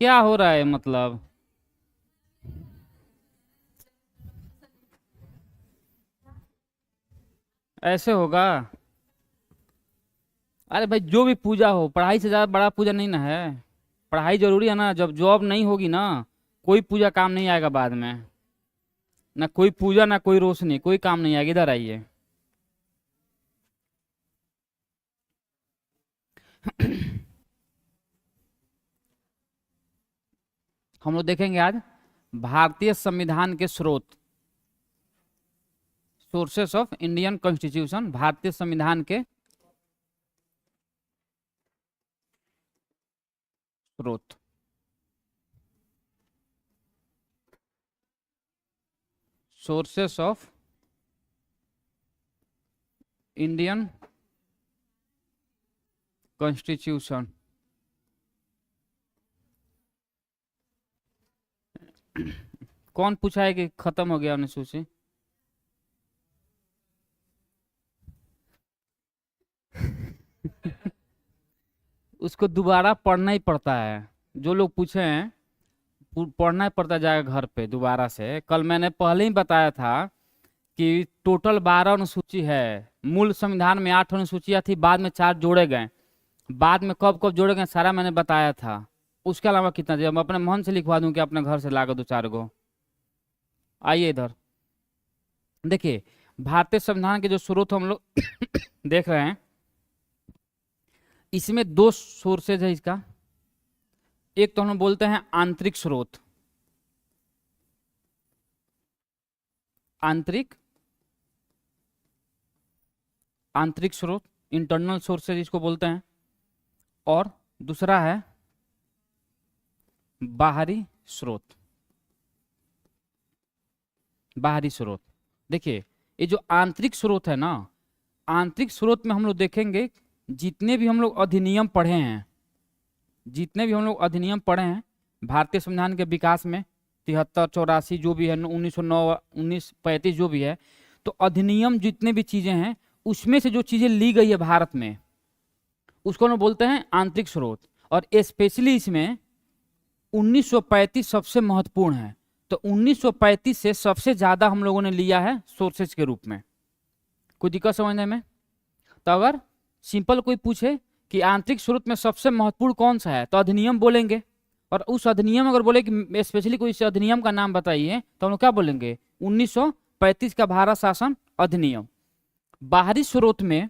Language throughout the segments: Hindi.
क्या हो रहा है मतलब? ऐसे होगा? अरे भाई, जो भी पूजा हो, पढ़ाई से ज्यादा बड़ा पूजा नहीं ना है। पढ़ाई जरूरी है ना, जब जॉब नहीं होगी ना, कोई पूजा काम नहीं आएगा बाद में। ना कोई पूजा, ना कोई रोशनी, कोई काम नहीं आएगा। इधर आइए। हम लोग देखेंगे आज भारतीय संविधान के स्रोत, सोर्सेस ऑफ इंडियन कॉन्स्टिट्यूशन, भारतीय संविधान के स्रोत। Sources of Indian constitution. कौन पूछा है कि खत्म हो गया अनुसूची? उसको दोबारा पढ़ना ही पड़ता है। जो लोग पूछे हैं, पढ़ना ही पड़ता जाएगा घर पे दोबारा से। कल मैंने पहले ही बताया था कि टोटल 12 अनुसूची है। मूल संविधान में 8 अनुसूचियां थी, बाद में 4 जोड़े गए। बाद में कब कब जोड़े गए सारा मैंने बताया था। उसके अलावा कितना चाहिए? मैं अपने मन से लिखवा दूं कि अपने घर से लाकर 2-4 गो। आइए इधर देखिए। भारतीय संविधान के जो स्रोत हम लोग देख रहे हैं, इसमें 2 सोर्सेज है इसका। एक तो हम बोलते हैं आंतरिक स्रोत, आंतरिक आंतरिक स्रोत, इंटरनल सोर्सेज इसको बोलते हैं। और दूसरा है बाहरी स्रोत, बाहरी स्रोत। देखिए, ये जो आंतरिक स्रोत है ना, आंतरिक स्रोत में हम लोग देखेंगे जितने भी हम लोग अधिनियम पढ़े हैं, जितने भी हम लोग अधिनियम पढ़े हैं भारतीय संविधान के विकास में, 73, 84 जो भी है, 1909, 1935 जो भी है, तो अधिनियम जितने भी चीजें हैं उसमें से जो चीजें ली गई है भारत में, उसको हम बोलते हैं आंतरिक स्रोत। और स्पेशली इसमें 1935 सबसे महत्वपूर्ण है। तो 1935 से सबसे ज्यादा हम लोगों ने लिया है सोर्सेज के रूप में। कोई दिक्कत समझने में? तो अगर सिंपल कोई पूछे कि आंतरिक स्रोत में सबसे महत्वपूर्ण कौन सा है, तो अधिनियम बोलेंगे। और उस अधिनियम अगर बोले कि स्पेशली कोई इस अधिनियम का नाम बताइए, तो हम लोग क्या बोलेंगे? 1935 का भारत शासन अधिनियम। बाहरी स्रोत में,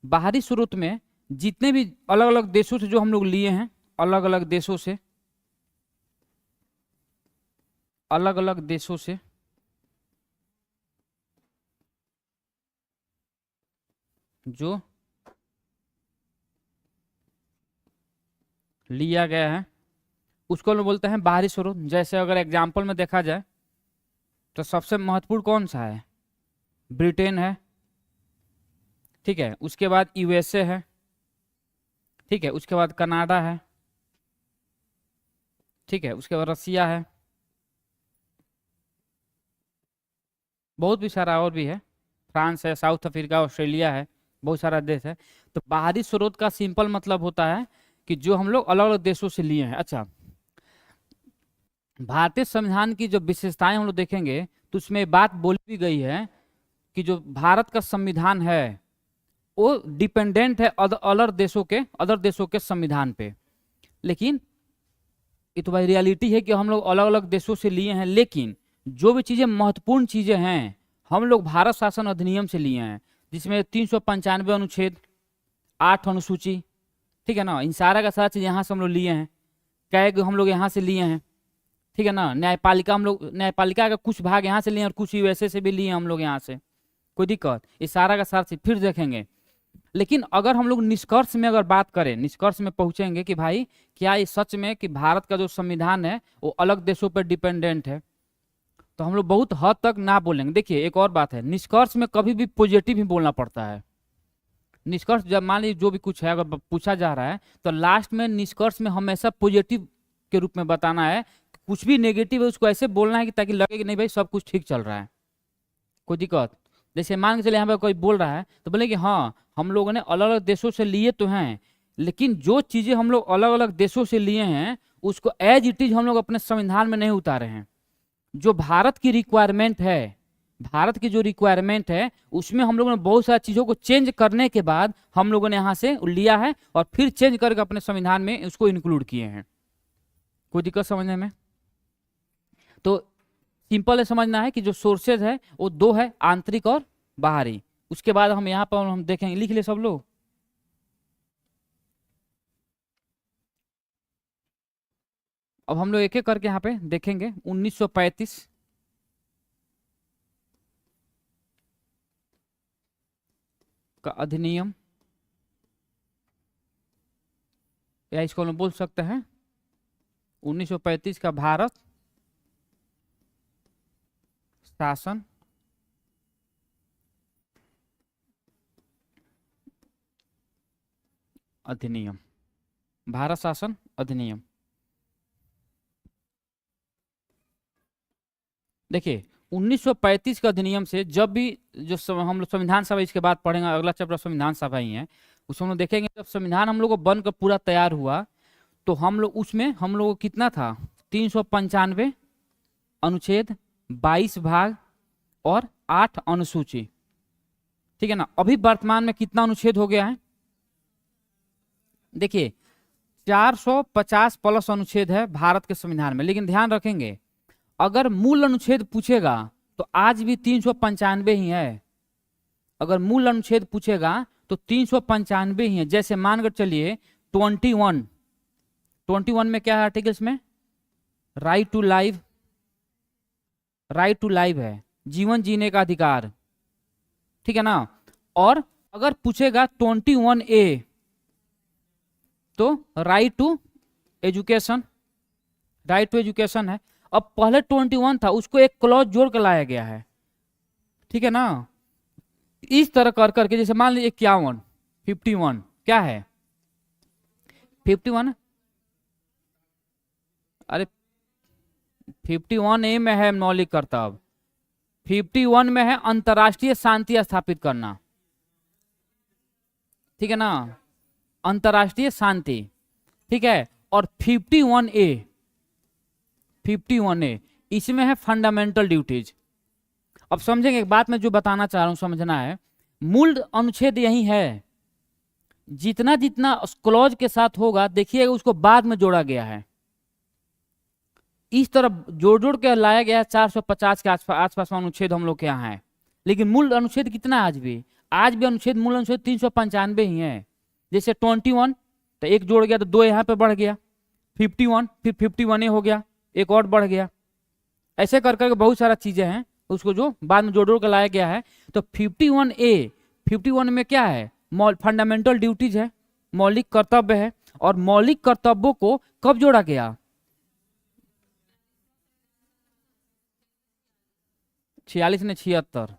बाहरी स्रोत में जितने भी अलग अलग देशों से जो हम लोग लिए हैं, अलग अलग देशों से, अलग अलग देशों से जो लिया गया है, उसको हम लोग बोलते हैं बाहरी स्रोत। जैसे अगर एग्जाम्पल में देखा जाए तो सबसे महत्वपूर्ण कौन सा है? ब्रिटेन है, ठीक है। उसके बाद यूएसए है, ठीक है। उसके बाद कनाडा है, ठीक है। उसके बाद रसिया है, बहुत भी सारा और भी है, फ्रांस है, साउथ अफ्रीका, ऑस्ट्रेलिया है, बहुत सारा देश है। तो बाहरी स्रोत का सिंपल मतलब होता है कि जो हम लोग अलग अलग देशों से लिए हैं। अच्छा, भारतीय संविधान की जो विशेषताएं हम लोग देखेंगे तो उसमें बात बोली भी गई है कि जो भारत का संविधान है वो डिपेंडेंट है अदर देशों के संविधान पे। लेकिन ये तो भाई रियलिटी है कि हम लोग अलग अलग देशों से लिए हैं, लेकिन जो भी चीजें महत्वपूर्ण चीजें हैं हम लोग भारत शासन अधिनियम से लिए हैं, जिसमें 395 अनुच्छेद, 8 अनुसूची, ठीक है ना। इन सारा का सारा चीज यहाँ से हम लोग लिए हैं। कैग हम लोग यहाँ से लिए हैं, ठीक है ना। न्यायपालिका, हम लोग न्यायपालिका का कुछ भाग यहाँ से लिए और कुछ यूएसए से भी लिए हम लोग यहाँ से। कोई दिक्कत? ये सारा का सारा चीज फिर देखेंगे। लेकिन अगर हम लोग निष्कर्ष में अगर बात करें, निष्कर्ष में पहुंचेंगे कि भाई क्या ये सच में कि भारत का जो संविधान है वो अलग देशों पर डिपेंडेंट है, तो हम लोग बहुत हद तक ना बोलेंगे। देखिए, एक और बात है, निष्कर्ष में कभी भी पॉजिटिव ही बोलना पड़ता है। निष्कर्ष जब मान लीजिए जो भी कुछ है अगर पूछा जा रहा है, तो लास्ट में निष्कर्ष में हमेशा पॉजिटिव के रूप में बताना है। कुछ भी नेगेटिव है उसको ऐसे बोलना है कि ताकि लगे कि नहीं भाई सब कुछ ठीक चल रहा है। कोई दिक्कत? जैसे मान के चले यहाँ पे कोई बोल रहा है तो बोले कि हाँ हम लोगों ने अलग अलग देशों से लिए तो हैं, लेकिन जो चीजें हम लोग अलग अलग देशों से लिए हैं उसको एज इट इज हम लोग अपने संविधान में नहीं उतारे हैं। जो भारत की रिक्वायरमेंट है, भारत की जो रिक्वायरमेंट है उसमें हम लोगों ने बहुत सारी चीजों को चेंज करने के बाद हम लोगों ने यहाँ से लिया है और फिर चेंज करके अपने संविधान में उसको इंक्लूड किए हैं। कोई दिक्कत समझने में? तो सिंपल है, समझना है कि जो सोर्सेज है वो दो है, आंतरिक और बाहरी। उसके बाद हम यहाँ पर हम देखेंगे, लिख ले सब लोग। अब हम लोग एक एक करके यहाँ पे देखेंगे। 1935 का अधिनियम, या इसको हम बोल सकते हैं 1935 का भारत शासन अधिनियम, भारत शासन अधिनियम। देखिए 1935 का अधिनियम से जब भी हम लोग संविधान सभा, इसके बाद पढ़ेंगे, अगला चैप्टर संविधान सभा ही है, उसमें हम लोग देखेंगे जब संविधान हम लोग को बनकर पूरा तैयार हुआ तो हम लोग उसमें हम लोग को कितना था, 395 अनुच्छेद, 22 भाग और 8 अनुसूची। ठीक है ना। अभी वर्तमान में कितना अनुच्छेद हो गया है? देखिए 450 प्लस अनुच्छेद है भारत के संविधान में, लेकिन ध्यान रखेंगे अगर मूल अनुच्छेद पूछेगा तो आज भी 395 ही है। अगर मूल अनुच्छेद पूछेगा तो 395 ही है। जैसे मानकर चलिए 21 में क्या है आर्टिकल्स में? Right to life, right to life है, जीवन जीने का अधिकार। ठीक है ना। और अगर पूछेगा 21A तो right to education, right to education है। अब पहले 21 था, उसको एक क्लॉज जोड़ कर लाया गया है। ठीक है ना। इस तरह कर करके, जैसे मान लीजिए 51, 51 क्या है? 51, अरे 51A में है मौलिक कर्तव्य, 51 में है अंतर्राष्ट्रीय शांति स्थापित करना। ठीक है ना, अंतर्राष्ट्रीय शांति। ठीक है। और 51A इसमें है फंडामेंटल ड्यूटीज। अब समझेंगे एक बात मैं जो बताना चाह रहा हूं, समझना है, मूल अनुच्छेद यही है। जितना जितना क्लॉज के साथ होगा देखिएगा उसको बाद में जोड़ा गया है, इस तरह जोड़ जोड़ के लाया गया है। 450 के आसपास अनुच्छेद हम लोग के यहाँ है, लेकिन मूल अनुच्छेद कितना है? आज भी अनुच्छेद, मूल अनुच्छेद 395 ही है। जैसे 21 तो एक जोड़ गया तो 2 यहाँ पे बढ़ गया, 51 फिर 51A हो गया, एक और बढ़ गया। ऐसे कर करके बहुत सारा चीजें हैं उसको जो बाद में जोड़ जोड़ कर लाया गया है। तो 51 में क्या है? फंडामेंटल ड्यूटीज है, मौलिक कर्तव्य है। और मौलिक कर्तव्यों को कब जोड़ा गया? 46 ने 76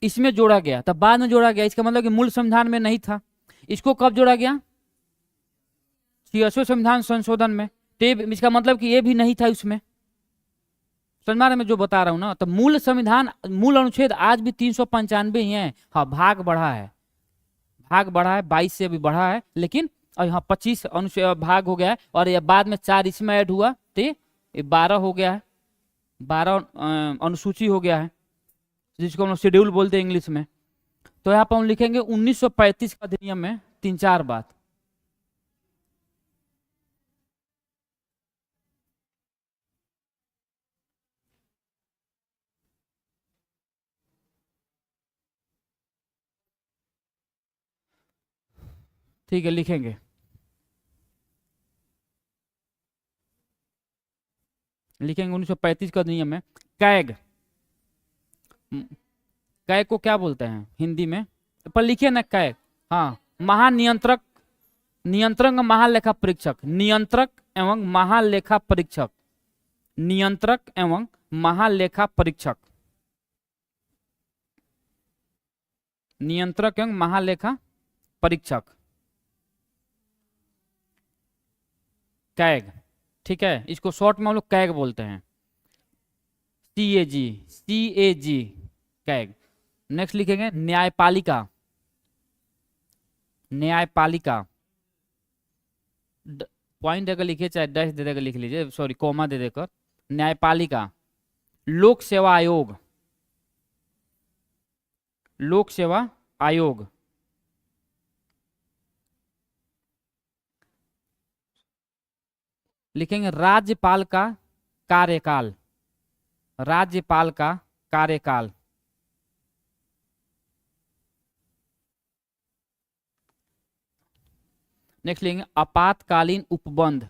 इसमें जोड़ा गया, तब बाद में जोड़ा गया। इसका मतलब कि मूल संविधान में नहीं था। इसको कब जोड़ा गया? 86वें संविधान संशोधन में। इसका मतलब कि ये भी नहीं था उसमें। समझ में जो बता रहा हूं ना। तो मूल संविधान, मूल अनुच्छेद आज भी 395 ही है। हाँ भाग बढ़ा है, भाग बढ़ा है, 22 से भी बढ़ा है, लेकिन यहाँ 25 अनुच्छेद भाग हो गया है। और ये बाद में 4 इसमें ऐड हुआ तो ये 12 हो गया है, 12 अनुसूची हो गया है, जिसको हम लोग शेड्यूल बोलते हैं इंग्लिश में। तो यहाँ पर हम लिखेंगे 1935 का अधिनियम में 3-4 बात। ठीक है, लिखेंगे। लिखेंगे 1935 का अधिनियम है। कैग, कैग को क्या बोलते हैं हिंदी में? पर लिखिए ना कैग। हाँ, महानियंत्रक, नियंत्रक महालेखा परीक्षक, नियंत्रक एवं महालेखा परीक्षक, नियंत्रक एवं महालेखा परीक्षक, नियंत्रक एवं महालेखा परीक्षक, कैग। ठीक है, इसको शॉर्ट में हम लोग कैग बोलते हैं, CAG, कैग। नेक्स्ट लिखेंगे न्यायपालिका, न्यायपालिका, पॉइंट देकर लिखिए, चाहे डैश दे देकर लिख लीजिए, सॉरी कोमा दे देकर। न्यायपालिका, लोक सेवा आयोग, लोक सेवा आयोग, लिखेंगे राज्यपाल का कार्यकाल, राज्यपाल का कार्यकाल। नेक्स्ट लिखेंगे आपातकालीन उपबंध,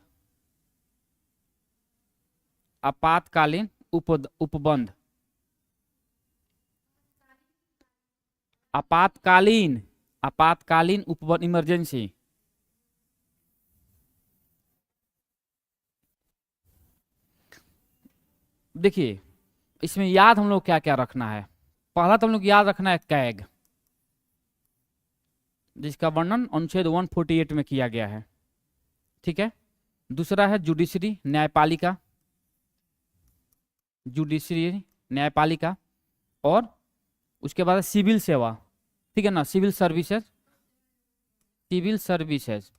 आपातकालीन उपबंध, आपातकालीन, आपातकालीन उपबंध, इमरजेंसी। देखिए इसमें याद हम लोग क्या क्या रखना है। पहला तो हम लोग याद रखना है कैग, जिसका वर्णन अनुच्छेद 148 में किया गया है, ठीक है। दूसरा है जुडिशरी, न्यायपालिका, जुडिशरी न्यायपालिका। और उसके बाद सिविल सेवा, ठीक है ना, सिविल सर्विसेज, सिविल सर्विसेज,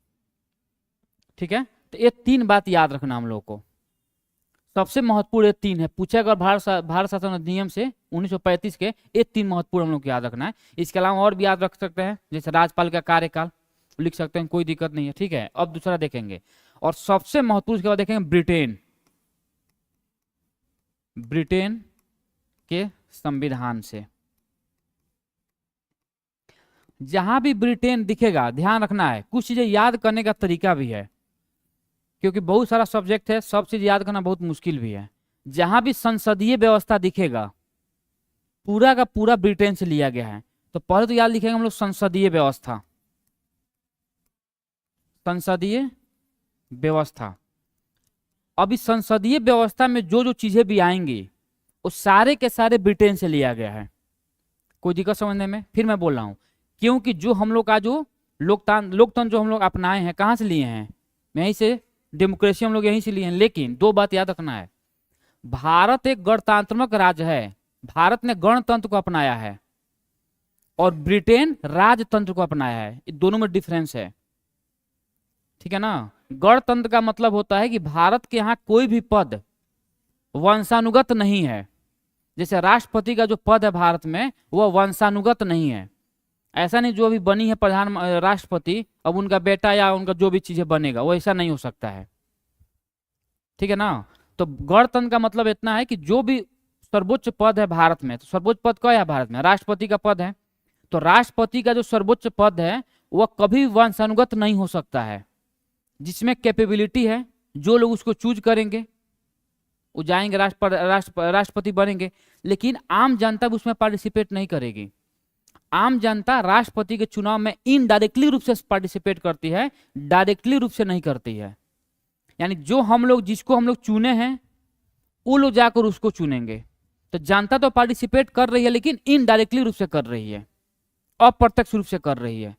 ठीक है। तो ये तीन बात याद रखना हम लोग को, सबसे महत्वपूर्ण ये तीन है। पूछा अगर भारत शासन अधिनियम से 1935 के, ये तीन महत्वपूर्ण हम लोग को याद रखना है। इसके अलावा और भी याद रख सकते हैं, जैसे राज्यपाल का कार्यकाल लिख सकते हैं, कोई दिक्कत नहीं है, ठीक है। अब दूसरा देखेंगे, और सबसे महत्वपूर्ण के बाद देखेंगे ब्रिटेन, ब्रिटेन के संविधान से। जहां भी ब्रिटेन दिखेगा ध्यान रखना है, कुछ चीजें याद करने का तरीका भी है, क्योंकि बहुत सारा सब्जेक्ट है, सब चीज याद करना बहुत मुश्किल भी है। जहां भी संसदीय व्यवस्था दिखेगा पूरा का पूरा ब्रिटेन से लिया गया है। तो पहले तो याद लिखेंगे हम लोग संसदीय व्यवस्था, संसदीय व्यवस्था। अब इस संसदीय व्यवस्था में जो जो चीजें भी आएंगी वो सारे के सारे ब्रिटेन से लिया गया है। कोई दिक्कत समझने में? फिर मैं बोल रहा हूं, क्योंकि जो हम लोग का जो लोकतंत्र जो हम लोग अपनाए हैं, कहां से लिए हैं? यहीं से, डेमोक्रेसी हम लोग यहीं से लिए हैं। लेकिन दो बात याद रखना है, भारत एक गणतांत्रिक राज्य है, भारत ने गणतंत्र को अपनाया है, और ब्रिटेन राजतंत्र को अपनाया है। दोनों में डिफरेंस है, ठीक है ना। गणतंत्र का मतलब होता है कि भारत के यहाँ कोई भी पद वंशानुगत नहीं है। जैसे राष्ट्रपति का जो पद है भारत में, वह वंशानुगत नहीं है। ऐसा नहीं जो अभी बनी है प्रधान राष्ट्रपति, अब उनका बेटा या उनका जो भी चीजें बनेगा वो ऐसा नहीं हो सकता है, ठीक है ना। तो गणतंत्र का मतलब इतना है कि जो भी सर्वोच्च पद है भारत में, तो सर्वोच्च पद क्या है भारत में? राष्ट्रपति का पद है। तो राष्ट्रपति का जो सर्वोच्च पद है वह कभी वंशानुगत नहीं हो सकता है। जिसमें कैपेबिलिटी है, जो लोग उसको चूज करेंगे वो जाएंगे राष्ट्रपति बनेंगे, लेकिन आम जनता उसमें पार्टिसिपेट नहीं करेगी। आम जनता राष्ट्रपति के चुनाव में इनडायरेक्टली रूप से पार्टिसिपेट करती है, डायरेक्टली रूप से नहीं करती है। यानी जो हम लोग, जिसको हम लोग चुने हैं, वो लोग जाकर उसको चुनेंगे। तो जनता तो पार्टिसिपेट कर रही है, लेकिन इनडायरेक्टली रूप से कर रही है, अप्रत्यक्ष रूप से कर रही है।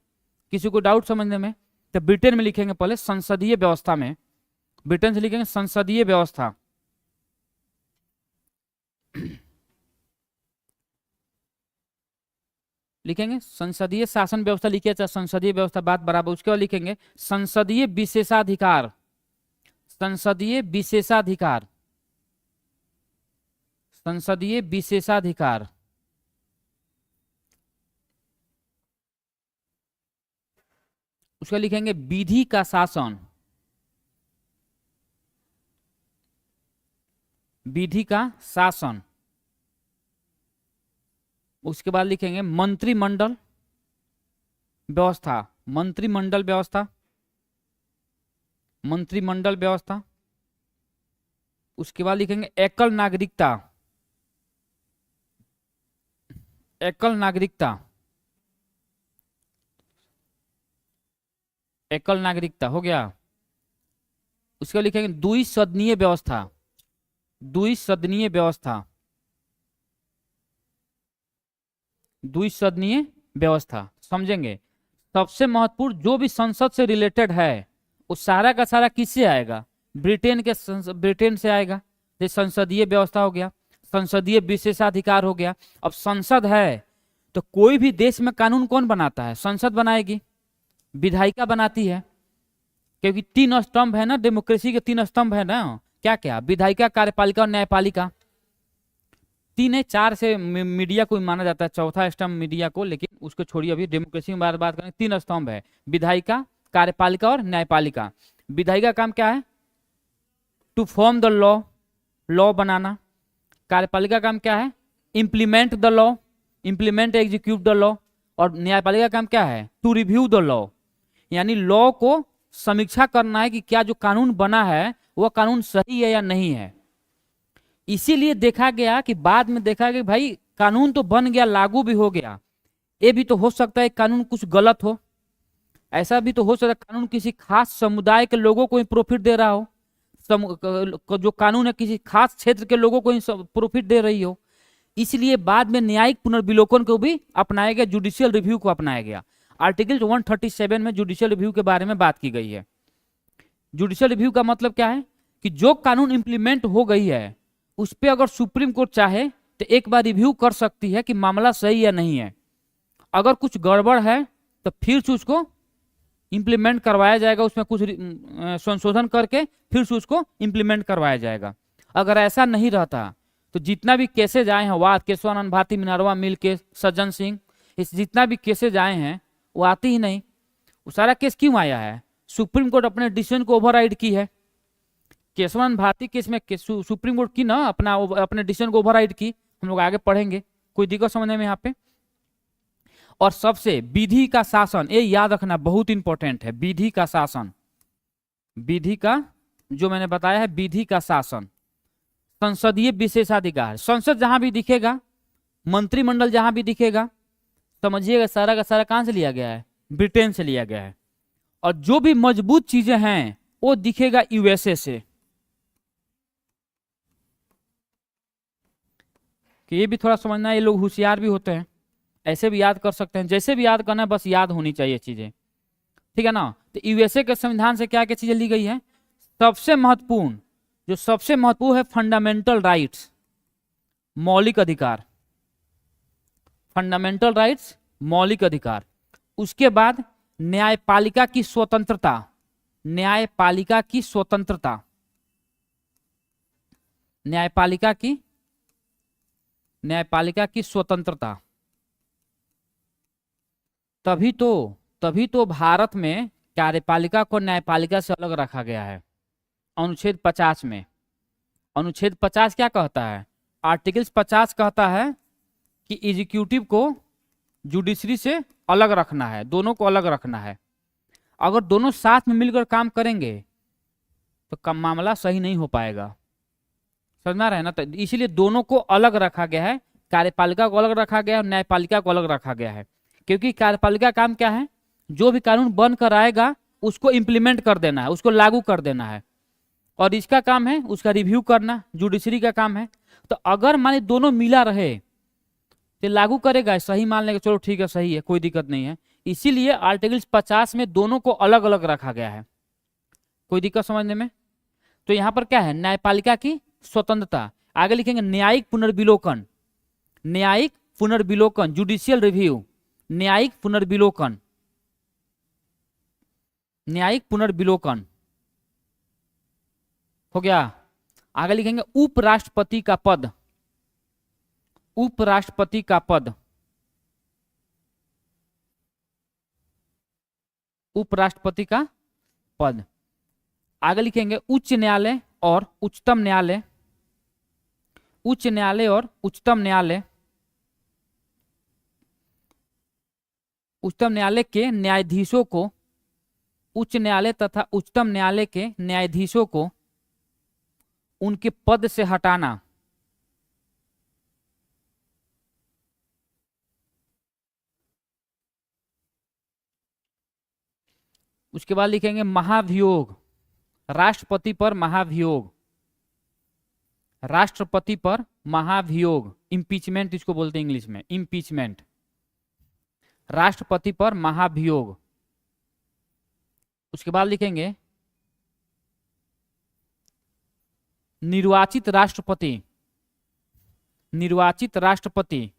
किसी को डाउट समझने में? तो ब्रिटेन में लिखेंगे पहले संसदीय व्यवस्था में, ब्रिटेन से लिखेंगे संसदीय व्यवस्था। लिखेंगे संसदीय शासन व्यवस्था, लिखिए चाहे संसदीय व्यवस्था, बात बराबर। उसके बाद लिखेंगे संसदीय विशेषाधिकार, संसदीय विशेषाधिकार, संसदीय विशेषाधिकार। उसका लिखेंगे विधि का शासन, विधि का शासन। उसके बाद लिखेंगे मंत्रिमंडल व्यवस्था, मंत्रिमंडल व्यवस्था, मंत्रिमंडल व्यवस्था। उसके बाद लिखेंगे एकल नागरिकता, एकल नागरिकता, एकल नागरिकता हो गया। उसके बाद लिखेंगे द्विसदनीय व्यवस्था, द्विसदनीय व्यवस्था, द्विसदनीय व्यवस्था। समझेंगे? सबसे महत्वपूर्ण जो भी संसद से रिलेटेड है वो सारा का सारा किससे आएगा? ब्रिटेन से आएगा। जैसे संसदीय व्यवस्था हो गया, संसदीय विशेषाधिकार हो गया। अब संसद है तो कोई भी देश में कानून कौन बनाता है? संसद बनाएगी, विधायिका बनाती है। क्योंकि 3 स्तंभ है ना, डेमोक्रेसी के 3 स्तंभ है ना, क्या क्या, विधायिका, कार्यपालिका और न्यायपालिका। 3 है, 4 से मीडिया को भी माना जाता है, चौथा स्तंभ मीडिया को, लेकिन उसको छोड़िए, अभी डेमोक्रेसी में बात करें। 3 स्तंभ है, विधायिका, कार्यपालिका और न्यायपालिका। विधायिका काम क्या है? To form the law, law बनाना। कार्यपालिका काम क्या है? Implement the law, implement execute the law. और न्यायपालिका काम क्या है? टू रिव्यू द लॉ, यानी लॉ को समीक्षा करना है कि क्या जो कानून बना है वह कानून सही है या नहीं है। इसीलिए देखा गया कि बाद में देखा गया भाई कानून तो बन गया, लागू भी हो गया, ये भी तो हो सकता है कानून कुछ गलत हो, ऐसा भी तो हो सकता है कानून किसी खास समुदाय के लोगों को ही प्रॉफिट दे रहा हो, जो कानून है किसी खास क्षेत्र के लोगों को ही प्रॉफिट दे रही हो। इसलिए बाद में न्यायिक पुनर्विलोकन को भी अपनाया गया, जुडिशियल रिव्यू को अपनाया गया। आर्टिकल 137 में जुडिशियल रिव्यू के बारे में बात की गई है। जुडिशियल रिव्यू का मतलब क्या है कि जो कानून इंप्लीमेंट हो गई है उस पर अगर सुप्रीम कोर्ट चाहे तो एक बार रिव्यू कर सकती है कि मामला सही या नहीं है। अगर कुछ गड़बड़ है तो फिर से उसको इंप्लीमेंट करवाया जाएगा, उसमें कुछ संशोधन करके फिर से उसको इंप्लीमेंट करवाया जाएगा। अगर ऐसा नहीं रहता तो जितना भी केसेज आए हैं, वाद, केशवानंद भारती, मिनरवा मिल के, सज्जन सिंह, इस जितना भी केसेज आए हैं वो आते ही नहीं। वो सारा केस क्यों आया है? सुप्रीम कोर्ट अपने डिसीजन को ओवरराइड की है। केशवानंद भारती केस में सुप्रीम कोर्ट की ना अपने डिसीजन को ओवरराइड की, हम लोग आगे पढ़ेंगे, कोई दिक्कत समझने में यहाँ पे। और सबसे विधि का शासन, ये याद रखना बहुत इंपॉर्टेंट है, विधि का शासन, विधि का जो मैंने बताया है विधि का शासन, संसदीय विशेषाधिकार। संसद जहां भी दिखेगा, मंत्रिमंडल जहां भी दिखेगा, समझिएगा सारा का सारा कहां से लिया गया है? ब्रिटेन से लिया गया है। और जो भी मजबूत चीजें हैं वो दिखेगा यूएसए से। कि ये भी थोड़ा समझना, ये लोग होशियार भी होते हैं, ऐसे भी याद कर सकते हैं, जैसे भी याद करना है, बस याद होनी चाहिए चीजें, ठीक है ना। तो यूएसए के संविधान से क्या क्या चीजें ली गई है? सबसे महत्वपूर्ण, जो सबसे महत्वपूर्ण है, फंडामेंटल राइट्स, मौलिक अधिकार, फंडामेंटल राइट्स, मौलिक अधिकार। उसके बाद न्यायपालिका की स्वतंत्रता, न्यायपालिका की स्वतंत्रता, न्यायपालिका की स्वतंत्रता। तभी तो भारत में कार्यपालिका को न्यायपालिका से अलग रखा गया है। अनुच्छेद 50 में, अनुच्छेद 50 क्या कहता है? आर्टिकल्स 50 कहता है कि एग्जीक्यूटिव को जुडिशरी से अलग रखना है, दोनों को अलग रखना है। अगर दोनों साथ में मिलकर काम करेंगे तो मामला सही नहीं हो पाएगा, समझना रहे ना। तो इसीलिए दोनों को अलग रखा गया है, कार्यपालिका को अलग रखा गया है और न्यायपालिका को अलग रखा गया है। क्योंकि कार्यपालिका काम क्या है? जो भी कानून बनकर आएगा उसको इंप्लीमेंट कर देना है, उसको लागू कर देना है। और इसका काम है उसका रिव्यू करना, जुडिशरी का काम है। तो अगर माने दोनों मिला रहे तो लागू करेगा, सही मान लेगा, चलो ठीक है सही है, कोई दिक्कत नहीं है। इसीलिए आर्टिकल 50 में दोनों को अलग अलग रखा गया है। कोई दिक्कत समझने में? तो यहाँ पर क्या है? न्यायपालिका की स्वतंत्रता। आगे लिखेंगे न्यायिक पुनर्विलोकन, न्यायिक पुनर्विलोकन, जुडिशियल रिव्यू, न्यायिक पुनर्विलोकन, न्यायिक पुनर्विलोकन हो गया। आगे लिखेंगे उपराष्ट्रपति का पद, उपराष्ट्रपति का पद, उपराष्ट्रपति का पद। आगे लिखेंगे उच्च न्यायालय और उच्चतम न्यायालय, उच्च न्यायालय और उच्चतम न्यायालय। उच्चतम न्यायालय के न्यायाधीशों को, उच्च न्यायालय तथा उच्चतम न्यायालय के न्यायाधीशों को उनके पद से हटाना। उसके बाद लिखेंगे महाभियोग, राष्ट्रपति पर महाभियोग, राष्ट्रपति पर महाभियोग, इंपीचमेंट इसको बोलते हैं इंग्लिश में, इंपीचमेंट, राष्ट्रपति पर महाभियोग। उसके बाद लिखेंगे निर्वाचित राष्ट्रपति, निर्वाचित राष्ट्रपति,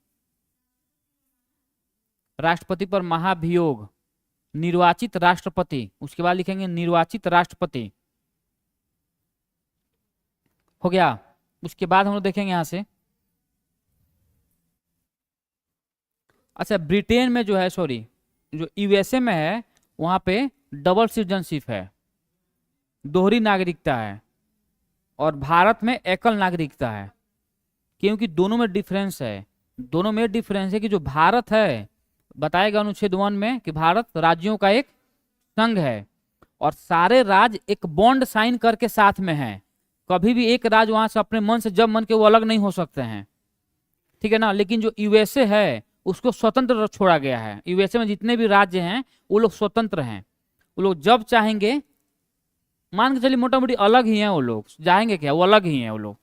राष्ट्रपति पर महाभियोग। निर्वाचित राष्ट्रपति, उसके बाद लिखेंगे निर्वाचित राष्ट्रपति, हो गया। उसके बाद हम लोग देखेंगे यहां से, अच्छा ब्रिटेन में जो है, सॉरी जो यूएसए में है, वहां पे डबल सिटीजनशिप है, दोहरी नागरिकता है, और भारत में एकल नागरिकता है। क्योंकि दोनों में डिफरेंस है, दोनों में डिफरेंस है कि जो भारत है, बताएगा अनुच्छेद 1 में कि भारत राज्यों का एक संघ है और सारे राज्य एक बॉन्ड साइन करके साथ में हैं। कभी भी एक राज्य वहां से अपने मन से जब मन के वो अलग नहीं हो सकते हैं, ठीक है ना। लेकिन जो यूएसए है उसको स्वतंत्र छोड़ा गया है। यूएसए में जितने भी राज्य हैं वो लोग स्वतंत्र हैं, वो लोग जब चाहेंगे, मान के चलिए मोटा मोटी अलग ही हैं वो लोग, जाएंगे क्या, वो अलग ही हैं वो लोग।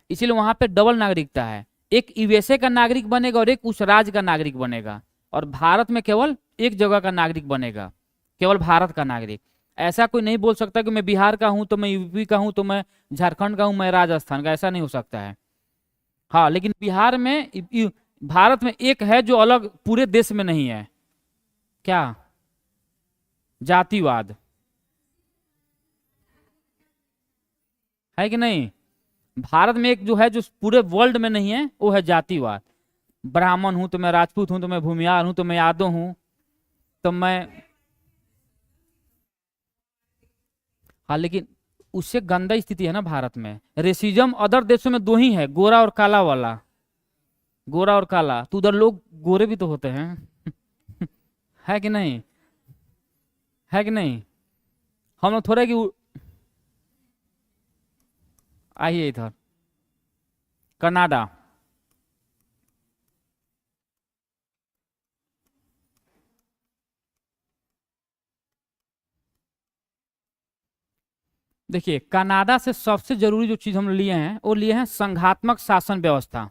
इसीलिए वहां पे डबल नागरिकता है, एक यूएसए का नागरिक बनेगा और एक उस राज्य का नागरिक बनेगा, और भारत में केवल एक जगह का नागरिक बनेगा, केवल भारत का नागरिक। ऐसा कोई नहीं बोल सकता कि मैं बिहार का हूं तो मैं यूपी का हूं तो मैं झारखंड का हूं, मैं राजस्थान का, ऐसा नहीं हो सकता है। हाँ, लेकिन बिहार में, भारत में एक है जो अलग पूरे देश में नहीं है, क्या, जातिवाद, है कि नहीं। भारत में एक जो है जो पूरे वर्ल्ड में नहीं है, वो है जातिवाद। ब्राह्मण हूं तो मैं राजपूत हूं, तो मैं भूमियार हूं, तो मैं यादव हूं, तो मैं, हाँ लेकिन उससे गंदा स्थिति है ना भारत में। रेसिज्म अदर देशों में दो ही है, गोरा और काला वाला, गोरा और काला, तो उधर लोग गोरे भी तो होते हैं है कि नहीं, है कि नहीं। हम लोग थोड़े कि, आइए इधर, कनाडा, देखिए कनाडा से सबसे जरूरी जो चीज हम लिए हैं वो लिए हैं संघात्मक शासन व्यवस्था।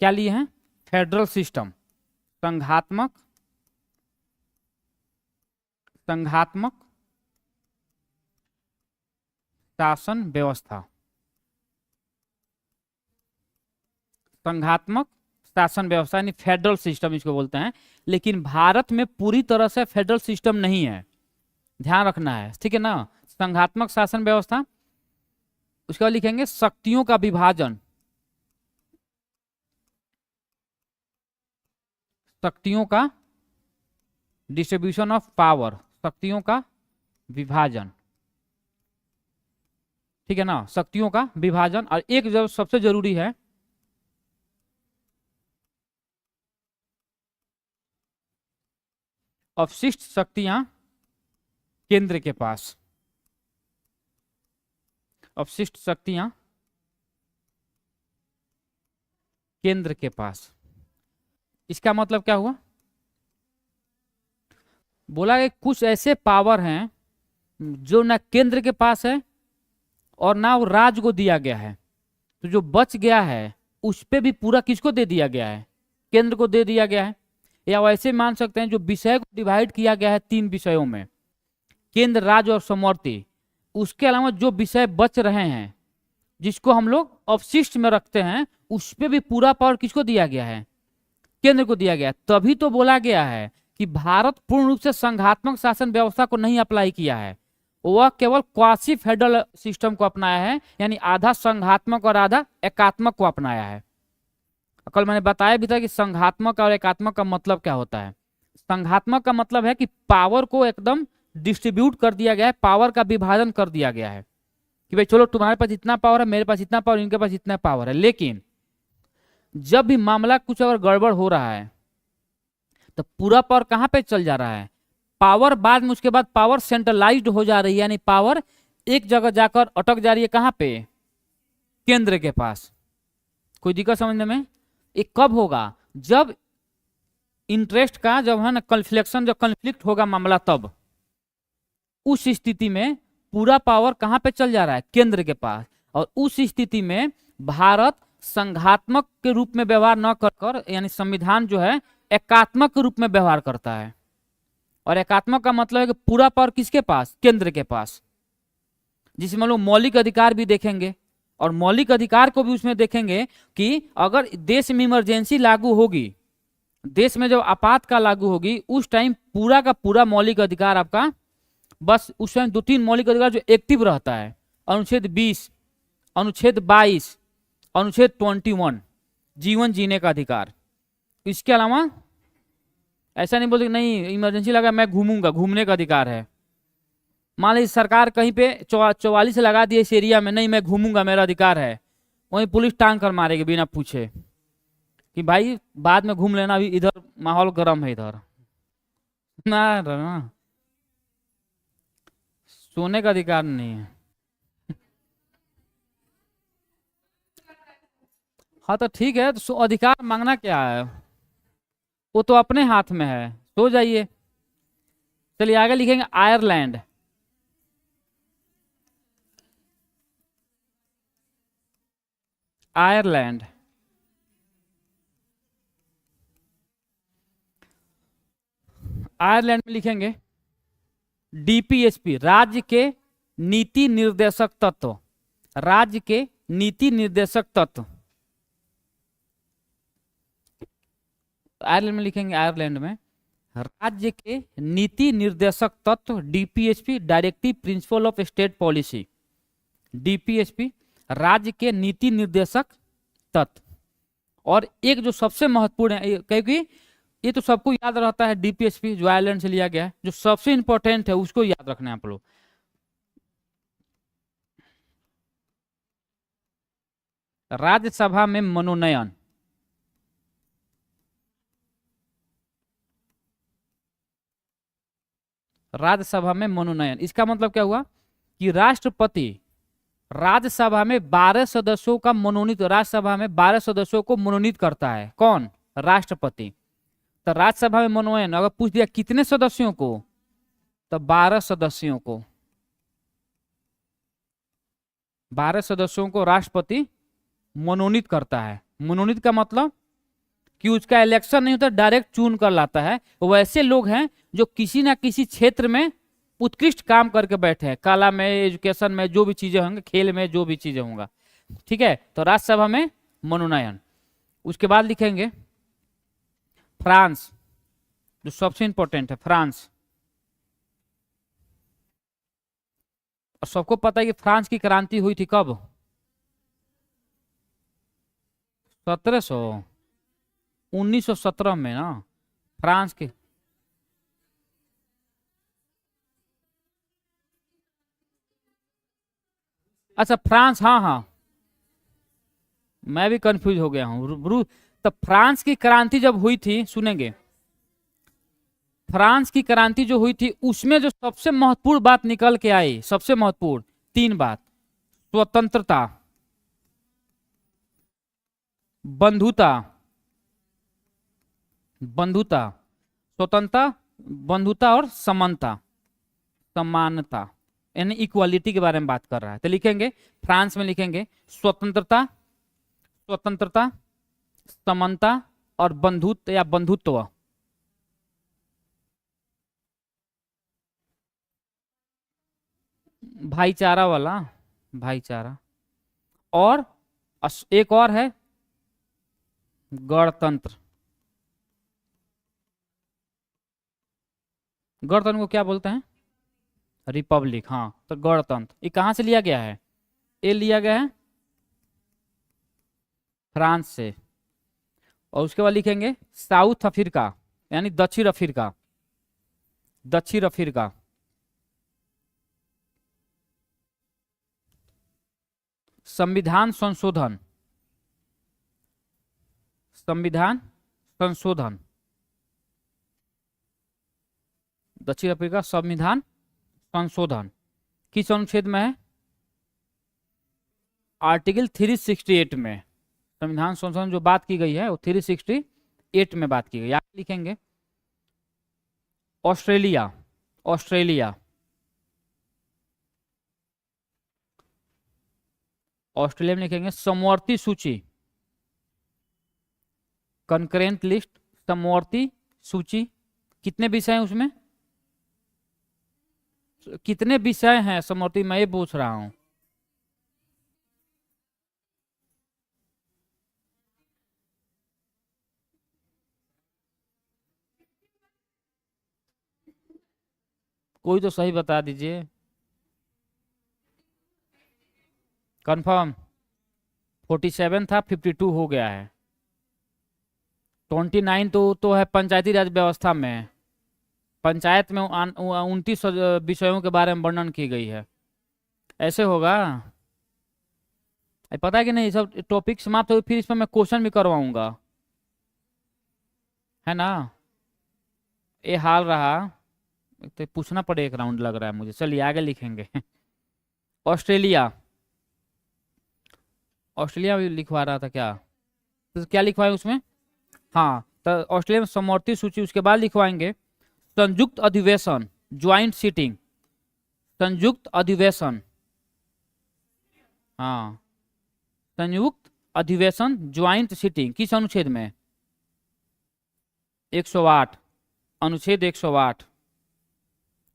क्या लिए हैं, फेडरल सिस्टम, संघात्मक, संघात्मक शासन व्यवस्था, संघात्मक शासन व्यवस्था यानी फेडरल सिस्टम इसको बोलते हैं। लेकिन भारत में पूरी तरह से फेडरल सिस्टम नहीं है, ध्यान रखना है, ठीक है ना। संघात्मक शासन व्यवस्था, उसके बाद लिखेंगे शक्तियों का विभाजन, शक्तियों का डिस्ट्रीब्यूशन ऑफ पावर, शक्तियों का विभाजन, ठीक है ना, शक्तियों का विभाजन। और एक जो सबसे जरूरी है, अवशिष्ट शक्तियां केंद्र के पास, अवशिष्ट शक्तियां केंद्र के पास। इसका मतलब क्या हुआ, बोला कि कुछ ऐसे पावर हैं जो ना केंद्र के पास है और ना वो राज्य को दिया गया है, तो जो बच गया है उस पे भी पूरा किसको दे दिया गया है, केंद्र को दे दिया गया है। या वैसे मान सकते हैं जो विषय को डिवाइड किया गया है 3 विषयों में, केंद्र, राज्य और समवर्ती, उसके अलावा जो विषय बच रहे हैं जिसको हम लोग अवशिष्ट में रखते हैं, उस पे भी पूरा पावर किसको दिया गया है, केंद्र को दिया गया है। तभी तो बोला गया है कि भारत पूर्ण रूप से संघात्मक शासन व्यवस्था को नहीं अप्लाई किया है, वह केवल क्वासी फेडरल सिस्टम को अपनाया है, यानी आधा संघात्मक और आधा एकात्मक को अपनाया है। कल मैंने बताया भी था कि संघात्मक और एकात्मक का मतलब क्या होता है। संघात्मक का मतलब है कि पावर को एकदम डिस्ट्रीब्यूट कर दिया गया है, पावर का विभाजन कर दिया गया है कि भाई चलो तुम्हारे पास इतना पावर है, मेरे पास इतना पावर, इनके पास इतना पावर है। लेकिन जब भी मामला कुछ अगर गड़बड़ हो रहा है तो पूरा पावर कहां पे चल जा रहा है, पावर बाद में, उसके बाद पावर सेंट्रलाइज्ड हो जा रही है, यानी पावर एक जगह जाकर अटक जा रही है, कहां पे, केंद्र के पास। कोई दिक्कत समझने में। ये कब होगा, जब इंटरेस्ट का, जब है ना कन्फ्लिक्शन, जब कन्फ्लिक्ट होगा मामला, तब उस स्थिति में पूरा पावर कहां पे चल जा रहा है, केंद्र के पास। और उस स्थिति में भारत संघात्मक के रूप में व्यवहार न कर, यानी संविधान जो है एकात्मक के रूप में व्यवहार करता है। और एकात्मक का मतलब है कि पूरा पावर किसके पास, केंद्र के पास, जिसमें हम लोग मौलिक अधिकार भी देखेंगे। और मौलिक अधिकार को भी उसमें देखेंगे कि अगर देश में इमरजेंसी लागू होगी, देश में जब आपातकाल लागू होगी उस टाइम पूरा का पूरा मौलिक अधिकार आपका, बस उस टाइम 2-3 मौलिक अधिकार जो एक्टिव रहता है, अनुच्छेद 20, अनुच्छेद 22, अनुच्छेद 21, जीवन जीने का अधिकार। इसके अलावा ऐसा नहीं बोलते नहीं इमरजेंसी लगा मैं घूमूंगा, घूमने का अधिकार है। मान लीजिए सरकार कहीं पे 44 लगा दिए इस एरिया में, नहीं मैं घूमूंगा मेरा अधिकार है, वहीं पुलिस टांग कर मारेगी बिना पूछे कि भाई बाद में घूम लेना, अभी इधर माहौल गर्म है इधर ना, सोने का अधिकार नहीं है। हाँ तो ठीक है, तो अधिकार मांगना क्या है, वो तो अपने हाथ में है, सो जाइए। चलिए आगे लिखेंगे आयरलैंड। आयरलैंड आयरलैंड में लिखेंगे डीपीएसपी, राज्य के नीति निर्देशक तत्व, राज्य के नीति निर्देशक तत्व। आयरलैंड में लिखेंगे, आयरलैंड में राज्य के नीति निर्देशक तत्व, DPSP, directive principle of state policy. DPSP राज्य के नीति निर्देशक तत्व। और एक जो सबसे महत्वपूर्ण है, क्योंकि ये तो सबको याद रहता है, डीपीएसपी जो आयरलैंड से लिया गया है, जो सबसे इंपॉर्टेंट है उसको याद रखना है आप लोग। राज्यसभा में मनोनयन, राज्यसभा में मनोनयन, इसका मतलब क्या हुआ कि राष्ट्रपति राज्यसभा में 12 सदस्यों का मनोनीत, राज्यसभा में 12 सदस्यों को मनोनीत करता है। कौन? राष्ट्रपति। तो राज्यसभा में मनोनयन अगर पूछ दिया कितने सदस्यों को, तो 12 सदस्यों को, 12 सदस्यों को राष्ट्रपति मनोनीत करता है। मनोनीत का मतलब कि उसका इलेक्शन नहीं होता, डायरेक्ट चुन कर लाता है। वैसे लोग हैं जो किसी ना किसी क्षेत्र में उत्कृष्ट काम करके बैठे हैं, कला में, एजुकेशन में, जो भी चीजें होंगे, खेल में जो भी चीजें होंगे, ठीक है। तो राज्यसभा में मनोनयन। उसके बाद लिखेंगे फ्रांस, जो सबसे इंपॉर्टेंट है, फ्रांस। और सबको पता है कि फ्रांस की क्रांति हुई थी कब? 1917 में ना, फ्रांस के। अच्छा फ्रांस, हाँ हाँ, मैं भी कंफ्यूज हो गया हूँ। तो फ्रांस की क्रांति जब हुई थी, सुनेंगे, फ्रांस की क्रांति जो हुई थी उसमें जो सबसे महत्वपूर्ण बात निकल के आई, सबसे महत्वपूर्ण 3 बात: स्वतंत्रता, बंधुता, बंधुता, स्वतंत्रता, बंधुता और समानता, समानता, यानी इक्वालिटी के बारे में बात कर रहा है। तो लिखेंगे फ्रांस में लिखेंगे स्वतंत्रता, स्वतंत्रता, समानता और बंधुत्व या बंधुत्व। भाईचारा वाला, भाईचारा। और एक और है गणतंत्र। गणतंत्र को क्या बोलते हैं? रिपब्लिक। हाँ, तो गणतंत्र ये कहां से लिया गया है? ये लिया गया है फ्रांस से। और उसके बाद लिखेंगे साउथ अफ्रीका, यानी दक्षिण अफ्रीका, दक्षिण अफ्रीका। संविधान संशोधन, संविधान संशोधन, दक्षिण अफ्रीका संविधान संशोधन किस अनुच्छेद में है? आर्टिकल 368 में संविधान संशोधन जो बात की गई है वो 368 में बात की गई। आगे लिखेंगे ऑस्ट्रेलिया, ऑस्ट्रेलिया, ऑस्ट्रेलिया में लिखेंगे समवर्ती सूची, कंकरेंट लिस्ट, समवर्ती सूची। कितने विषय हैं उसमें? कितने विषय हैं समवर्ती, मैं ये पूछ रहा हूं। कोई तो सही बता दीजिए। कंफर्म? 47 था, 52 हो गया है। 29 तो है पंचायती राज व्यवस्था में। पंचायत में 29 विषयों के बारे में वर्णन की गई है। ऐसे होगा? पता है कि नहीं, सब टॉपिक समाप्त हो फिर इसमें मैं क्वेश्चन भी करवाऊंगा, है ना। ये हाल रहा। तो पूछना पड़े एक राउंड लग रहा है मुझे। चलिए आगे लिखेंगे। ऑस्ट्रेलिया। ऑस्ट्रेलिया भी लिखवा रहा था क्या? तो क्या लिखवाए उसमें? हाँ, तो ऑस्ट्रेलिया में समवर्ती सूची, उसके बाद लिखवाएंगे संयुक्त अधिवेशन, ज्वाइंट सीटिंग। संयुक्त अधिवेशन, हाँ, संयुक्त अधिवेशन ज्वाइंट सीटिंग किस अनुच्छेद में? 108, अनुच्छेद 108।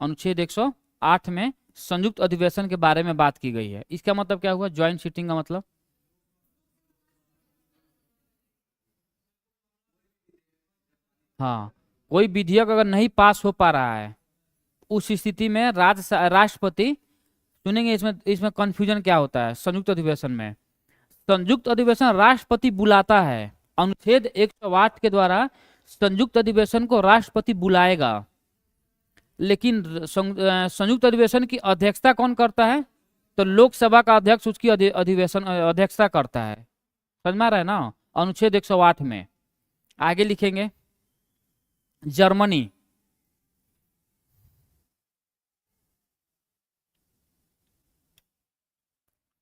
अनुच्छेद 108 में संयुक्त अधिवेशन के बारे में बात की गई है। इसका मतलब क्या हुआ? ज्वाइंट सीटिंग का मतलब हाँ, कोई विधेयक अगर नहीं पास हो पा रहा है उस स्थिति में राष्ट्रपति सुनेंगे। इसमें इसमें कंफ्यूजन क्या होता है? संयुक्त अधिवेशन में संयुक्त अधिवेशन राष्ट्रपति बुलाता है। अनुच्छेद 108 के द्वारा संयुक्त अधिवेशन को राष्ट्रपति बुलाएगा, लेकिन संयुक्त अधिवेशन की अध्यक्षता कौन करता है? तो लोकसभा का अध्यक्ष उसकी अधिवेशन अध्यक्षता करता है। समझ में आ रहा है ना? अनुच्छेद 108 में। आगे लिखेंगे जर्मनी।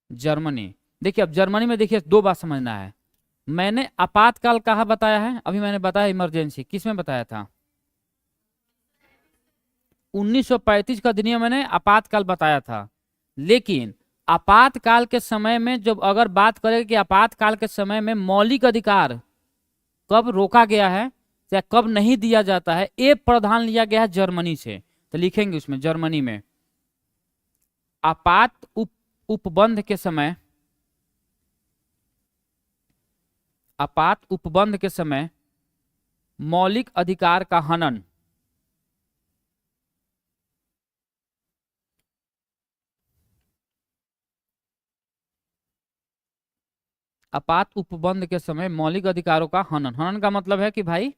जर्मनी, देखिए अब जर्मनी में देखिए दो बात समझना है। मैंने आपातकाल कहाँ बताया है? अभी मैंने बताया इमरजेंसी। किस में बताया था? 1935 का अधिनियम मैंने आपातकाल बताया था। लेकिन आपातकाल के समय में जब अगर बात करें कि आपातकाल के समय में मौलिक अधिकार कब रोका गया है या कब नहीं दिया जाता है, ये प्रावधान लिया गया है जर्मनी से। तो लिखेंगे उसमें जर्मनी में आपात उपबंध के समय, आपात उपबंध के समय मौलिक अधिकार का हनन। आपात उपबंध के समय मौलिक अधिकारों का हनन। हनन का मतलब है कि भाई